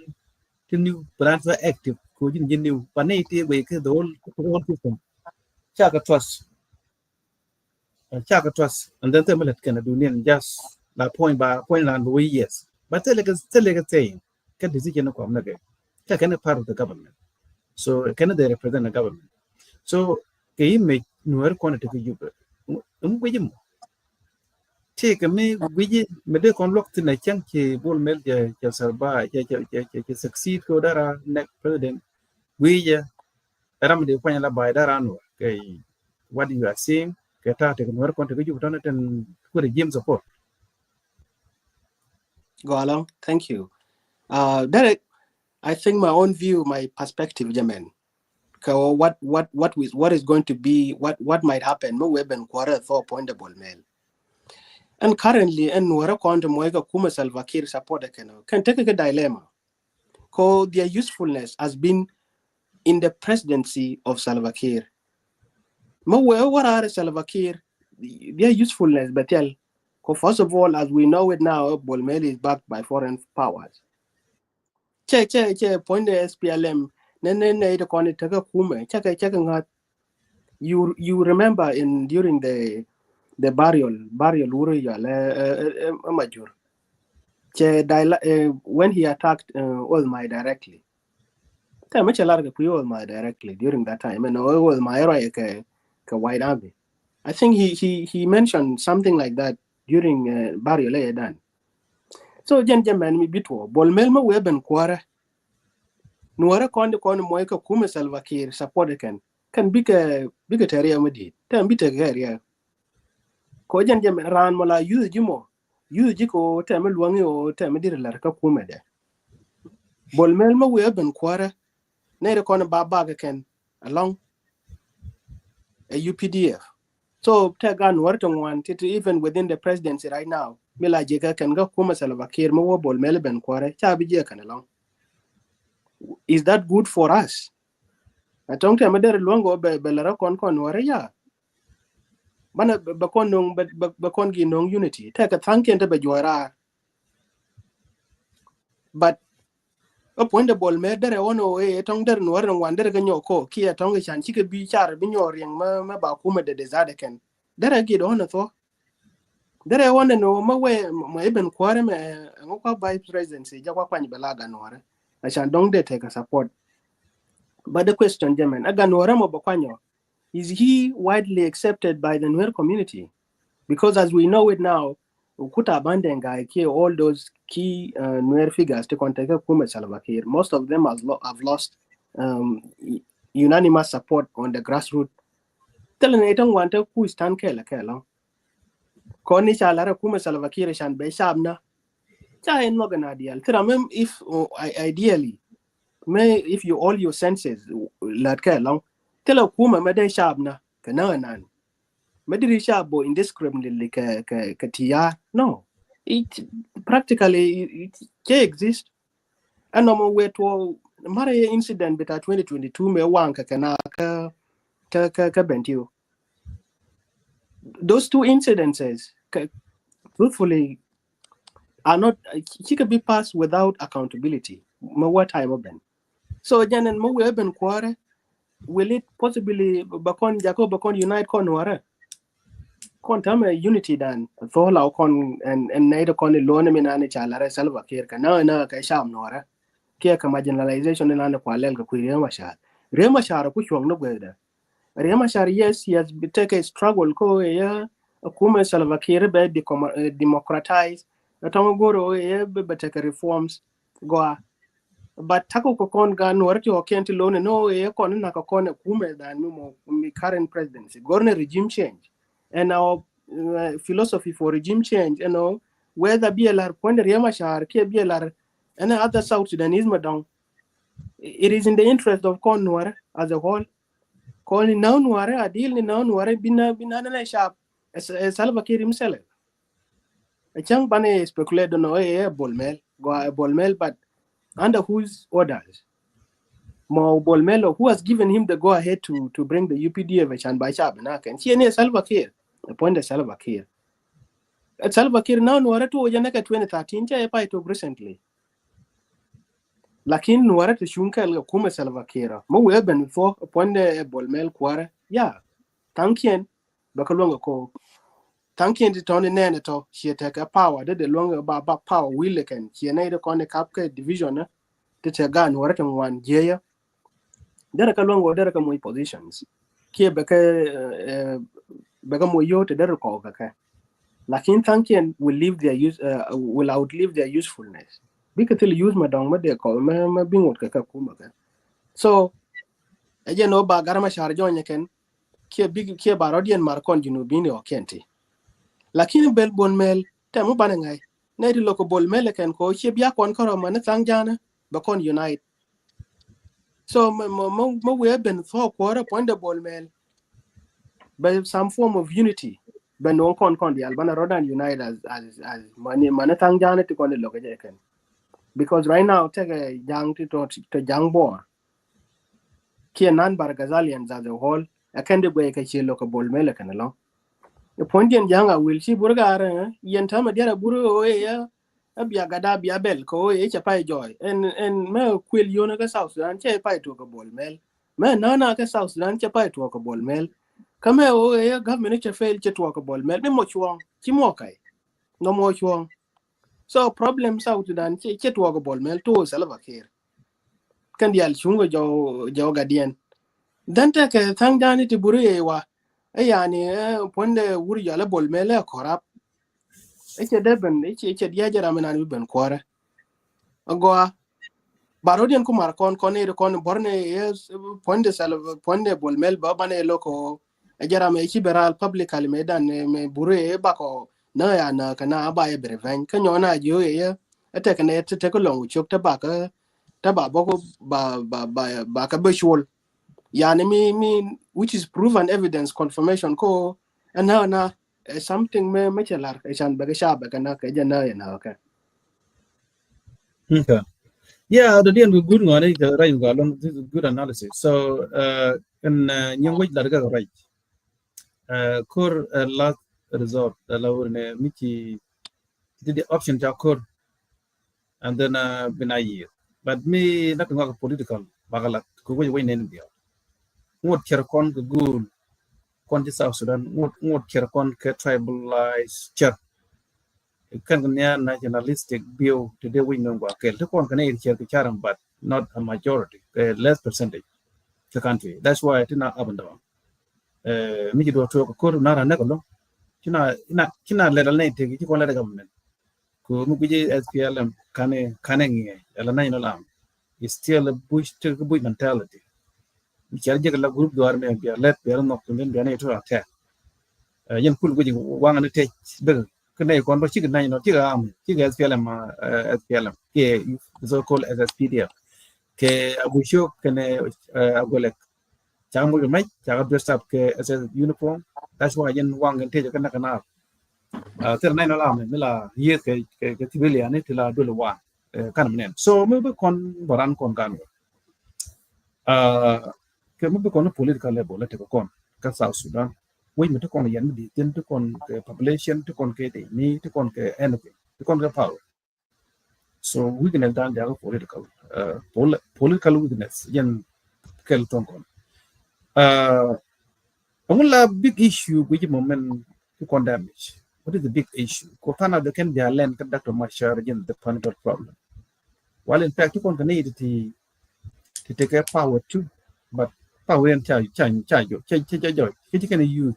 new brands are active could you new panati we the whole system chaka trust and then the can do just la point by point and we yes but tell like saying can decision of nage can a part of the government so can they represent the government so kay make newer quantity you take me we mede kon lock tin chang che bol mel je sarba je succeed ko dara next president we je ram de kwanya la bay dara no kay what you are seeing ke ta te kon kon te ju tan ten ko regime support Go along. Thank you. Derek, I think my own view, my perspective, Jamen. What is going to be what might happen? No web and quarter for pointable mail. And currently, and where Moega Kuma Salva Kiir support can take a dilemma. Because their usefulness has been in the presidency of Salva Kiir. What are Salva Kiir? Their usefulness, but first of all, as we know it now, Bolmel is backed by foreign powers. Point the SPLM. You remember during the burial major when he attacked Olmai directly during that time and Olmai White Army. I think he mentioned something like that during burial done. So jen jamen mi bitwo bol mel ma weben kwara nuara konde moy ka kuma Salva Kiir support kan bika tare amadi tan bita gariya ko jen jamen ran mala yuzu jiko ta mi luwangi o ta mi dir ka kuma de bol mel ma weben kwara ne de kon ba ga ken along a UPDF. So Tagan Wharton one even within the presidency right now, Mila Jeka can go Kuma Salva Kiir Mo Bol Melbourne Quare, Chabi can along. Is that good for us? I don't tell me there longo Belara con ya. Bana Bakongi no unity. Take a thank you to Bejuara. But upon the ball made there one away, a tongue there no one there can your co, Kia Tongish and Chika be char, Binor, young Bakuma de Desade can. There I get on a thought. There I want to know my way, my even quarrel, and by presidency, Jawapani Balaga Nora. I shall don't take a support. But the question, German, Aganora Mobokwanyo, is he widely accepted by the Nuer community? Because as we know it now, Ukuta Bandenga, all those key Nuer figures to contact Kuma Salva Kiir, most of them have lost unanimous support on the grassroots. Telling I don't want to who is Tan Kela. Koni Chalara Kuma Salva Kiir Shan Be Shabna. Chain Logan ideal. If ideally, if you all your senses, Latka long, tell a Kuma Mede Shabna, Kananan. Mediri Shabo indiscriminately Katia. No. It practically it exists. And no more way to Maria incident between 2022 me wanka kanaka bentiu. Those two incidences truthfully are not she could be passed without accountability. What time of them? So again and more urban quarter will it possibly Bakon unite Conwara? Quantum unity dan for our con and neither con alone in Chala Salva Kiir na Kasham Nora. Kia marginalization in an Qualel Remashar. Remashar push on no weather. Remashar, yes, he has taken a struggle ko a Kuma Salva Kiir be democratize, a Tomogoro be take reforms go. But Taco Kokon Gan or to Kent alone no a con Nakakon Kuma than current presidency. Gorner regime change. And our philosophy for regime change, whether BLR point Remashar, KBLR, and other South Sudanese madam, it is in the interest of Conwar as a whole. Calling now Nuare, a deal in now Nuare Binana Sharp as Salva Kiir himself. A chunk bunny speculated on a Bolmel, go a Bolmel, but under whose orders? More Bolmel, who has given him the go ahead to bring the UPDF and by Sharp and Akan. She near Salva Kiir, appointed Salva Kiir. At Salva Kiir now Nuare to Yanaka 2013, Jay to recently. Lakin Nuara to Shunka Kuma Salva Kiir. Mo weben for upon the Bolmel Quare. Yeah. Tankien, Bakalonga ko. Tankien to Tony Nenato, she take a power, the longer about power will again. She neither con the Capca division to take a gun, working one year. There are long there are positions. Here Begamo to the record. Lakin Tankien will leave their use, will outlive their usefulness. Because use madam they call me being what Kakuma. So again no bagarama sharjon can big kia barodian marcon junubini or kenti. Lakini bel bon mel, temu banangai, native local bol melekan ko shibia kon koroman sangjana, bakon unite. So mo we have been for quarter point the bol mel by some form of unity. Ben no con the Albana Rodan unite as money manatangjana to con the local. Because right now, take a young to young boy. Kia nan Bargazalians as a whole, a candy break a chill local ball melican along. The point in younger will see Burgar, Yentama Dera Buru, a Biagada Biabel, co a pie joy, and me quill Yonaga South Sudan, pie to a ball mail. Man, none South Sudan, pie to a ball mail. Come here, government failed to walk a ball mail, no much wrong, Chimokai. No more wrong. So problem South Sudan che tuogo bol mel to Salva Kiir. Kan dial chungo jo gadian. Dan take thang dani ti buru ewa. Yani ponde wuri jala bol mel corrupt. eche deben eche dia jara menan bi ben kware agoa barodian kumar kon borne yes ponde bol mel bane loko ejara me liberal publicly medan me bure bako na ya na kana abaye breven kanyo na jo ye ete kane te ko long chok ta ba boko ba ka bishul yani me which is proven evidence confirmation ko na something me chelar chan ba sha ba kana ka jana ya na ka Okay. Yeah, the deal with good one, right? This is good analysis. So, in young wage larga right. Core last resort, allow Mickey did the option to occur and then been a year. But me, nothing about political. Bagalat, go away in India. What Cherakon the good, Conti South Sudan, what Cherakon tribalized Cher. Kan nationalistic view to the wing of Kel. The con can but not a majority, a less percentage. The country. That's why it's not up and down. Me do to a court, not a negalo. Kina let a lane take it on the government. Ku Mugi SPLM canning a nine alarm. It's still a bush to the bush mentality. We can get a group to army and be a let be a knock to them be an attack. Young cool with one and take bill. Can they go chicken nine or chicken SPLM SPLM? So called as SPDF. Ke abusho kene agolek chamu mai chaga dress up ke as a uniform. That's why yen wang and take a kana. Ter nine alarm mila year ke civilian it la dulu wa kan menen. So maybe kon baran kon kan. Ke maybe kon political level let ko kon ka South Sudan. We me to kon yen di tin to kon population to kon ke ni to kon ke anything to kon ke power. So we can have done the political political weakness yen kel ton kon. A big issue which moment to condemn it. What is the big issue? Kotana the can be a land conductor mashar again the political problem. While in fact you can need to take a power too, but power and charge you can use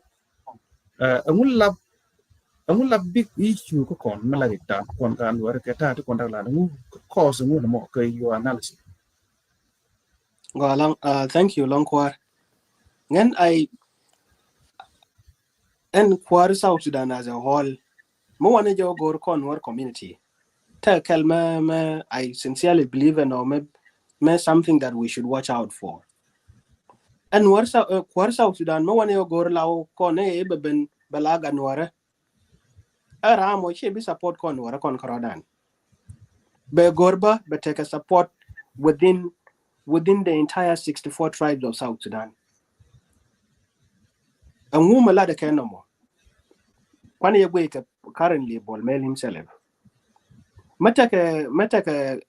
a big issue ko kon malarita kon kan wara keta to kon dala ngu cause ngu mo ke your analysis. go along thank you long kwar ngen I and kwar South Sudan as a whole mo wane jo gor kon war community ta kalma I sincerely believe and me something that we should watch out for and kwar South Sudan mo wane jo gor law kon e beben balaga nware ara mo che bi support kon wara kon krodan be gorba be take a support within the entire 64 tribes of South Sudan and who mala de kenomo kwani ye ke currently bol mel himself matake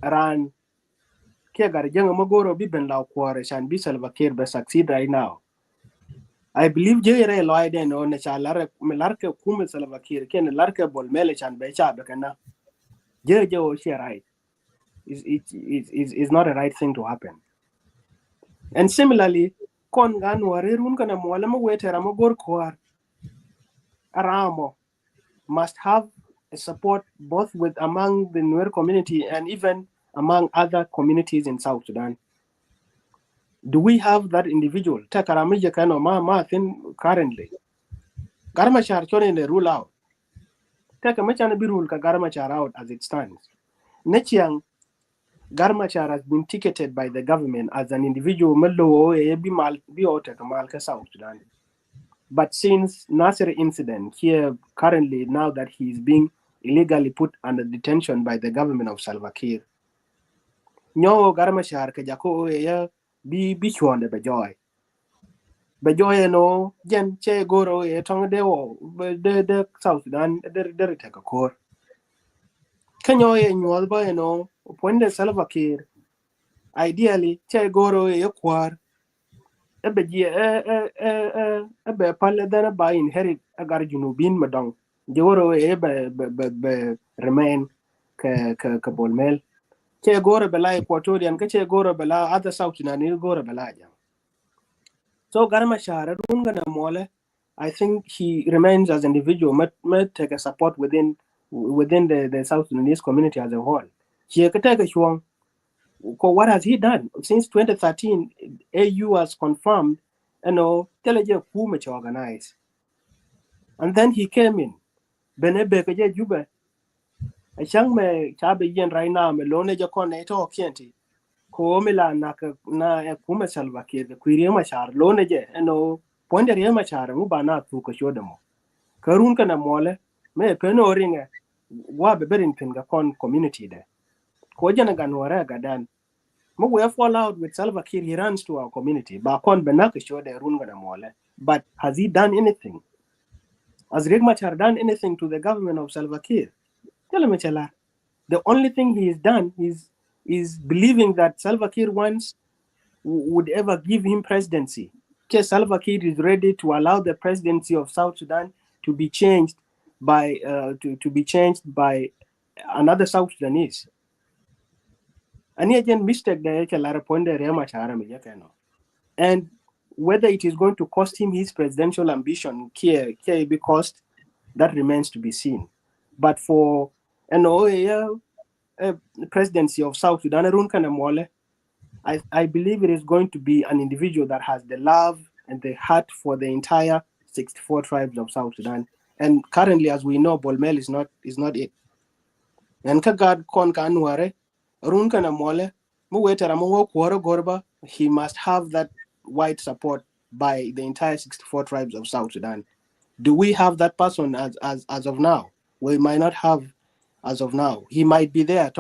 ran ke gar jenga magoro bi ben law kware shan bi Salva Kiir be succeed right now I believe jere loy den on cha larke kume Salva Kiir ken larke bol mel shan be cha be kana je o share right is not a right thing to happen and similarly kon gan ware run kana mo wala mo wetera mo gor kwar aramo must have a support both with among the Nuer community and even among other communities in South Sudan. Do we have that individual? Takaramija kano ma thin currently. Garmachar chone the rule out. Takamachana be rule ka Garmachar out as it stands. Nechiang Garmachar has been ticketed by the government as an individual mellow bi South Sudan. But since Nasser incident here currently now that he is being illegally put under detention by the government of Salva Kiir. Nyo Garmachar ke jako ya bi chwonde be joy. Be joy no jen che goro e tong de South Sudan de take a core. Kanyo e nyol ba no ponde Salva Kiir. Ideally che goro e kwar ebe palle dana ba inherit agar junubin madong joro be remain ka bolmel che gore bela equatorian ke che gore bela other South Sudanese gore bela jam so garma shara dunga na mole I think he remains as an individual, might take a support within the South Sudanese community as a whole. What has he done? Since 2013, AU has confirmed, Teleje Kumecha organized. And then he came in. Benebe Kaje Juba. A young me Chabe Yen right now, Melone Jakone to Kienti. Koomila na Kuma Salvaki, the Quiriamachar, Loneje, Pointer Yamachar, Mubana to Koshodamo. Karun kana mole, me peno ringa, Wabe Berington Gakon community there. Kojanagan Waraga dan. We have fall out with Salva Kiir, he runs to our community. Bakon Benaka show the Runga mole. But has he done anything? Has Riek Machar done anything to the government of Salva Kiir? Tell me, Chala. The only thing he has done is believing that Salva Kiir would ever give him presidency. Because Salva Kiir is ready to allow the presidency of South Sudan to be changed by another South Sudanese. And again, mistake and whether it is going to cost him his presidential ambition, cost, that remains to be seen. But for presidency of South Sudan, I believe it is going to be an individual that has the love and the heart for the entire 64 tribes of South Sudan. And currently, as we know, Bolmel is not it. And kagad kon kanware run kana mole mu wetara mu kworo gorba, he must have that wide support by the entire 64 tribes of South Sudan. Do we have that person as of now? We might not have as of now. He might be there.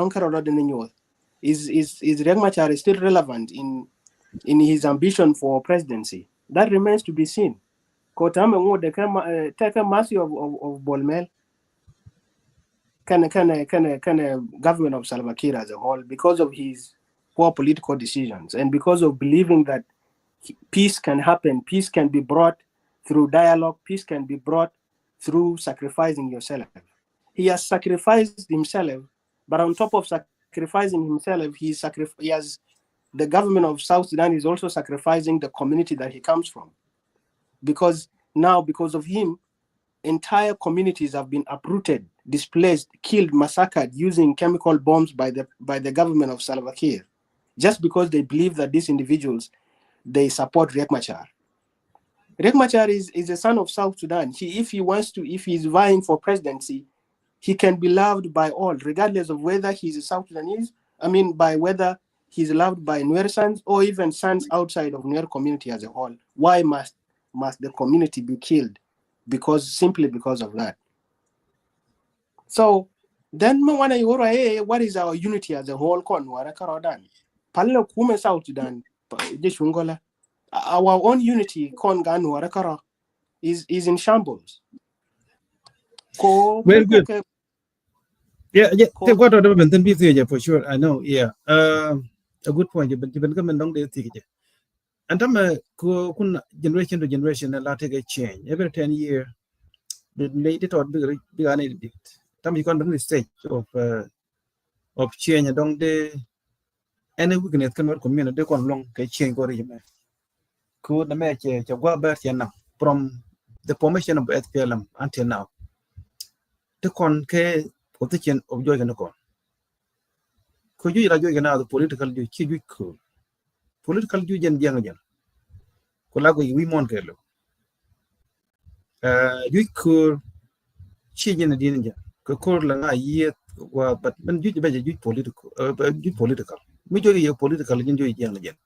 Is Riek Machar still relevant in his ambition for presidency? That remains to be seen. Take a mercy of Bolmel. Can government of Salva Kiir as a whole, because of his poor political decisions and because of believing that peace can happen, peace can be brought through dialogue, peace can be brought through sacrificing yourself. He has sacrificed himself, but on top of sacrificing himself, he has the government of South Sudan is also sacrificing the community that he comes from. Because of him, entire communities have been uprooted, displaced, killed, massacred using chemical bombs by the government of Salva Kiir, just because they believe that these individuals, they support Riek Machar. Riek Machar is a son of South Sudan. If he's vying for presidency, he can be loved by all, regardless of whether he's a South Sudanese, by whether he's loved by Nuer sons or even sons outside of Nuer community as a whole. Why must the community be killed? Simply because of that. So then what is our unity as a whole? South Sudan, our own unity is in shambles. Very good. Yeah. Take what other than busy for sure. I know. Yeah. A good point. You've been coming long day. And I'm generation to generation a lot of change every 10 years. The lady thought big it. You can't bring the stage of change. Don't they? Any weakness cannot community. They can long change or could the match from the formation of SPLM until now. The concave position of Joy and Con. Could you enjoy now the political you cool? Political you and young again. Colago, we won't get low. You could change in the danger. Could call a year, but when you better you political. Majority of political enjoy young again.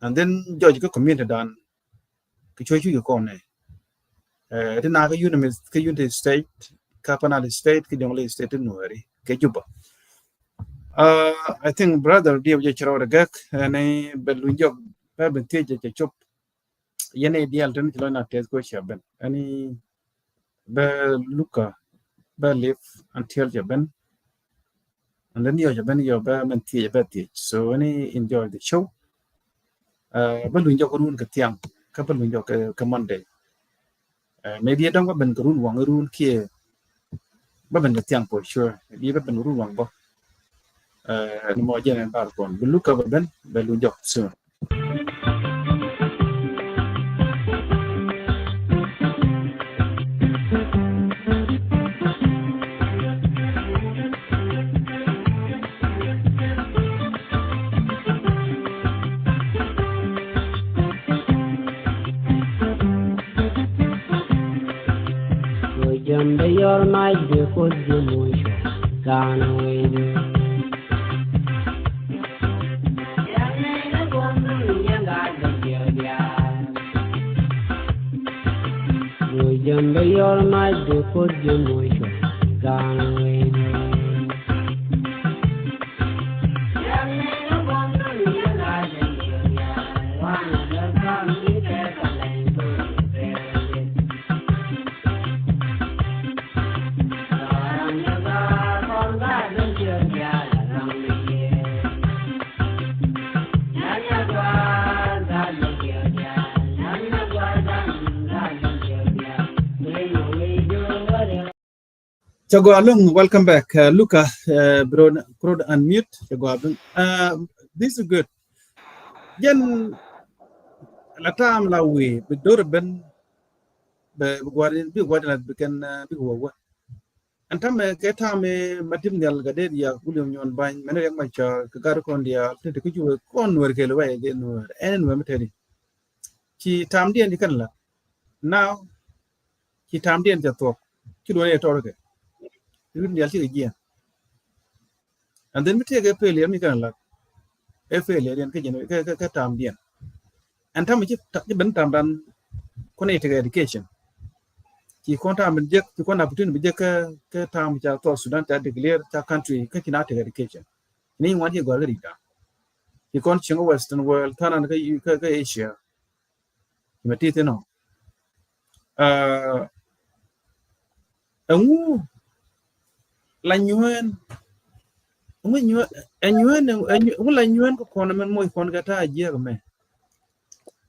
And then George got committed on you corner. Then I United State, Capanal State, Kidonly State in Nuri, Kajuba. I think brother dear Jacharo Gak and a Belunjok Babentage at Chop Yene the alternative line at Tesco Shaben. Any Beluka Belif until Jaben. And then you're Jaben your Berman tea betty. So any enjoy the show. Belunjok Run Katiam, couple Lunjok Commande. Maybe I don't have been Gurun Wang Run Kia. Babin the Tiang for sure. You have been Run Wang. No more general barcon. We'll look over Ben, Belunjok soon. your might be good, you motion. Gone away. Jumbo your might be good, you motion. Gone away. Chago Alung, welcome back. Luca, bro, unmute. Chago Alung. This is good. Jen, la time la we, but do ben, be guardin can be what. And time get time material gadedia, William Yon Bine, many of my child, Kagakondia, to you con work away again, and women. She timed the canla. Now, he timed the end the talk. She do a target. You didn't yell again. And then we take a failure, me can like a failure and get time the and time which been time done connected education. He can't have been jack to one opportunity to jack time which I thought Sudan to declare the country catching out education. Mean what you got already done. You can't change Western world, turn on Asia. You teeth, you know. And who like you when you and you ko kono men moy kon gata je me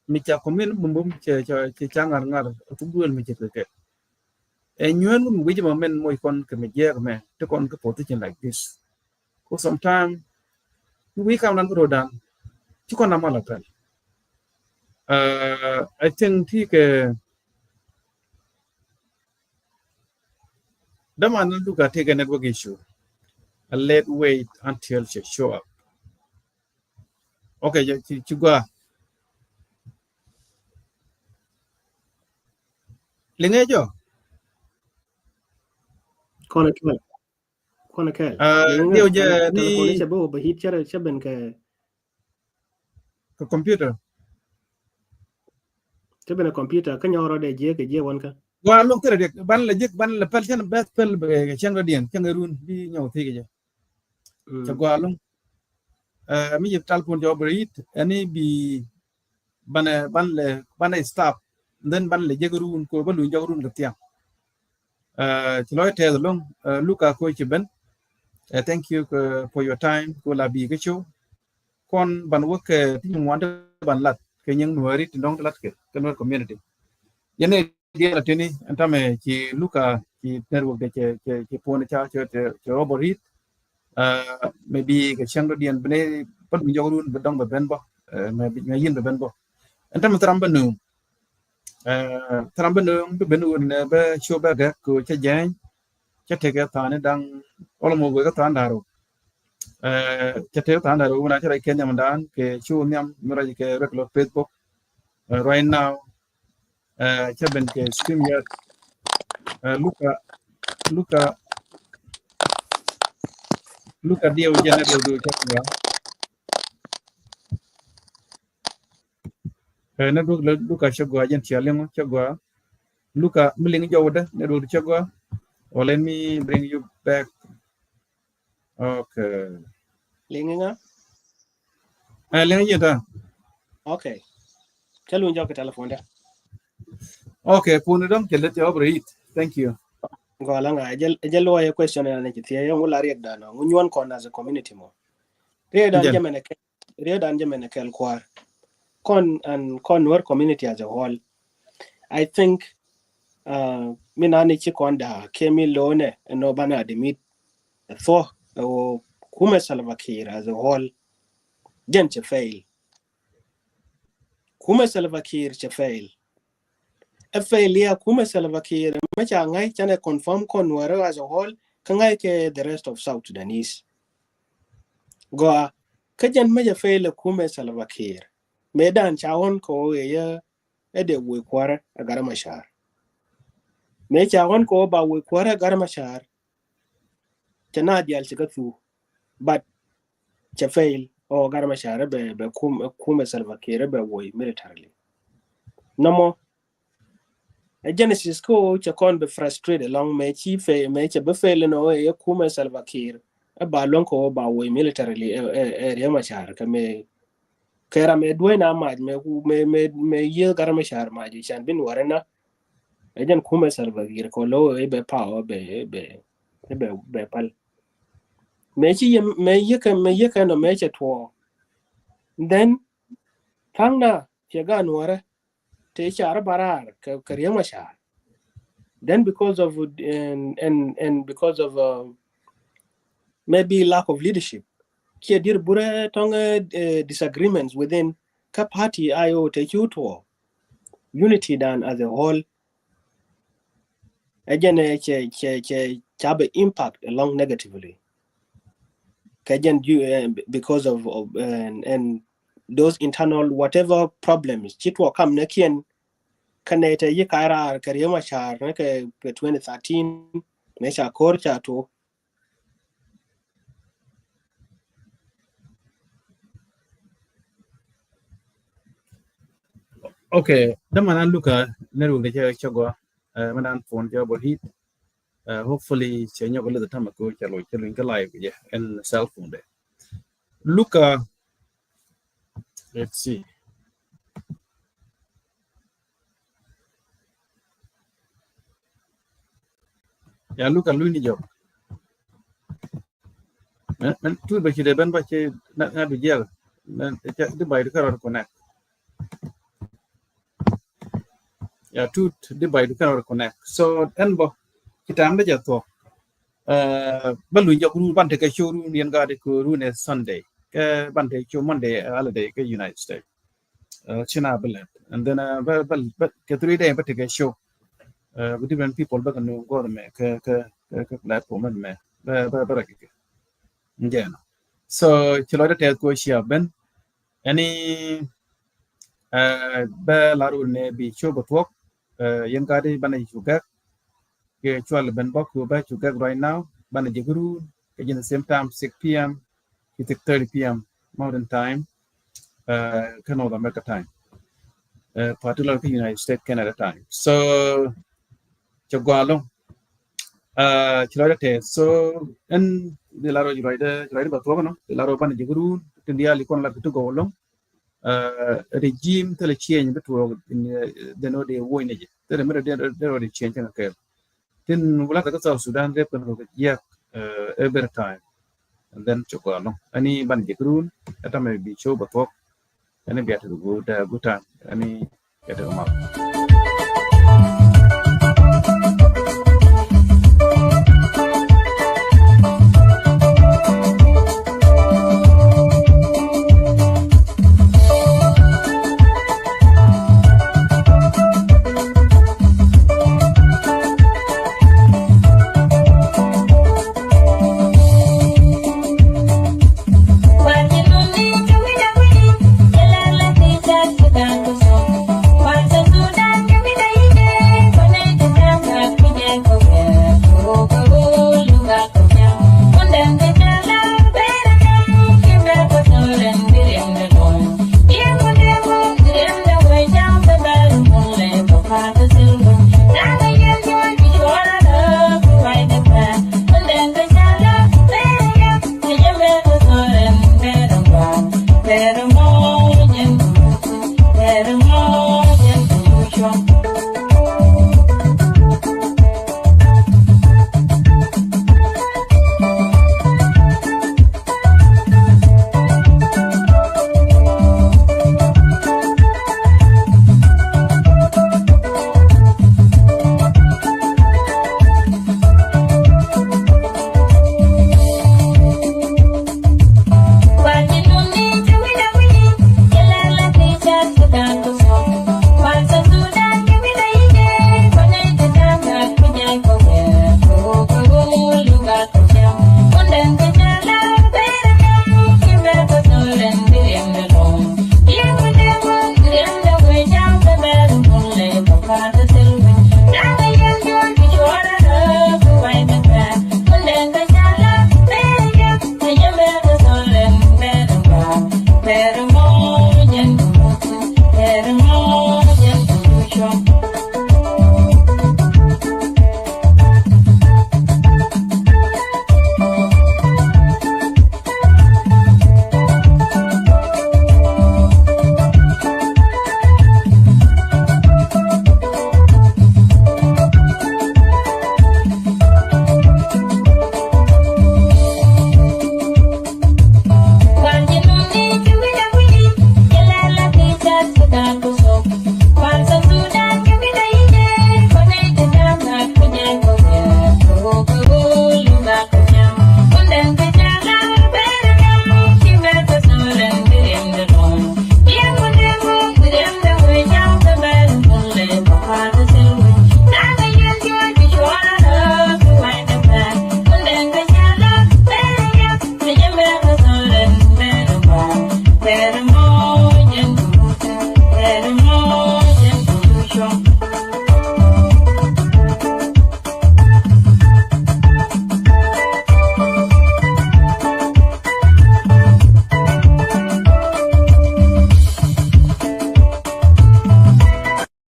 mi cha ko men bum che changar ngar tu duel mi che ke and you and we men moy kon ke me je me to kon ko position like this ko sometimes we come nan go down ti kon na mala tal I think ti ke the man look at take a network issue and let wait until she show up. Okay, you go. Lingejo. Konakel. Dio Linga je telephone ni chabo ba hit chara chaben ke computer. chaben a computer kan yoro de je won ka. Gua long tere dek ban la pel chen bet pel be chen rodien chen run bi nyaw ti ge. Cha gua long mi je talpon jo brit ani bi ban stop then ban le je run ko ban lu jo run ga tiam. Ti loy te long Luka ko chi ben. Thank you for your time ko la bi ge chu. Kon ban wo ke ti mo ban lat ke nyang nuari ti dong lat ke kan community. Yene dia la tini antame ci Luka ci network de ci pone cha ci oborit maybe ke changdo dien bene pat mi jogurun be dong be ben bo maybe ngayin be ben bo antame tramba nu be ben won be show ba ga ko ci jang ci te ga tane dang olo mo go ga tan daro ci te tan daro wona ci kenya mandan ke show nyam mura ke regular Facebook right now ci ben ke stream ya Luka dia ujian network do chakwa network Luka chakwa jen chialeng chakwa Luka mling jawda network chakwa or let me bring you back. Okay, Linga? leng jeta Okay. Chalu njo ke telephone da. okay pun dong chelet operate. Thank you. Golanga jelo ya question na ne tie yo la riek da no nyon kon as a community mo. Redan jamene kel kwar. Kon wor community as a whole. I think minani chi konda kemi lone no bana admit for o kuma Salva Kiir as a whole gente fail. Kuma Salva Kiir che fail. A failure kuma Salva Kiir macha ngai chane confirm kon wore as a whole kangai ke the rest of South Sudanese. Goa kajan maja fail kuma Salva Kiir. Medan chawon ko ye ede we kwara agara mashar. me cha wan ko ba we kwara gar mashar chana dial chikatu but cha fail o gar mashar be kum Salva Kiir be wo militarily no a genesis ko cha kon be frustrated long me chi fe me cha be fail no e kum Salva Kiir a ba lon ko ba wo militarily e mashar ka me kera me duena maj me ye gar mashar maji chan bin warana ejen kuma Salva Kiir ko lo e be power be pal me chi me ye ka no me che to then tangna che ga nuare te char barar ka kariya shar then because of and because of maybe lack of leadership ke dir bure tong disagreements within ka party ayo te to unity dan as a whole again che have impact along negatively kajan because of and those internal whatever problems chitwa kam na kien kanete yi kaira kariyama char na ke 2013 me cha kor cha to Okay, the man Luka neru de chago manan phone job hit. Hopefully change a little time ago chalo chalo live yeah and cell phone there. Luka, let's see. Yeah, Luka Luni job. Man tu ba chi de ban ba chi na du jel. Man the by the car connect. Yeah, two the by the car connect. So enbo kita ambe jato. Balu job ru ban take show ru nien ga de ko ru ne Sunday. Ke ban take show Monday holiday ke United States. China billet. And then but ke 3 day but take a show. With different people back no go me ke platform me. Ba ke. Yeah. So chilo de ko shia ben any ba laru ne bi show but yen gadi bana juga ke chual ben bok ba juga right now bana jiguru ke in the same time 6 p.m. to 30 p.m. Mountain time Canada America time particularly United States Canada time so chogwalo chilo de so en de laro right ba to no de laro bana jiguru tindia likon la to go long regime tele change between the no de woine je the mere de change na ke tin wala ka South Sudan de pen ko ya every time and then choko no ani ban je grun ata me bi show ba ko ani bi ata go da good time ani get ma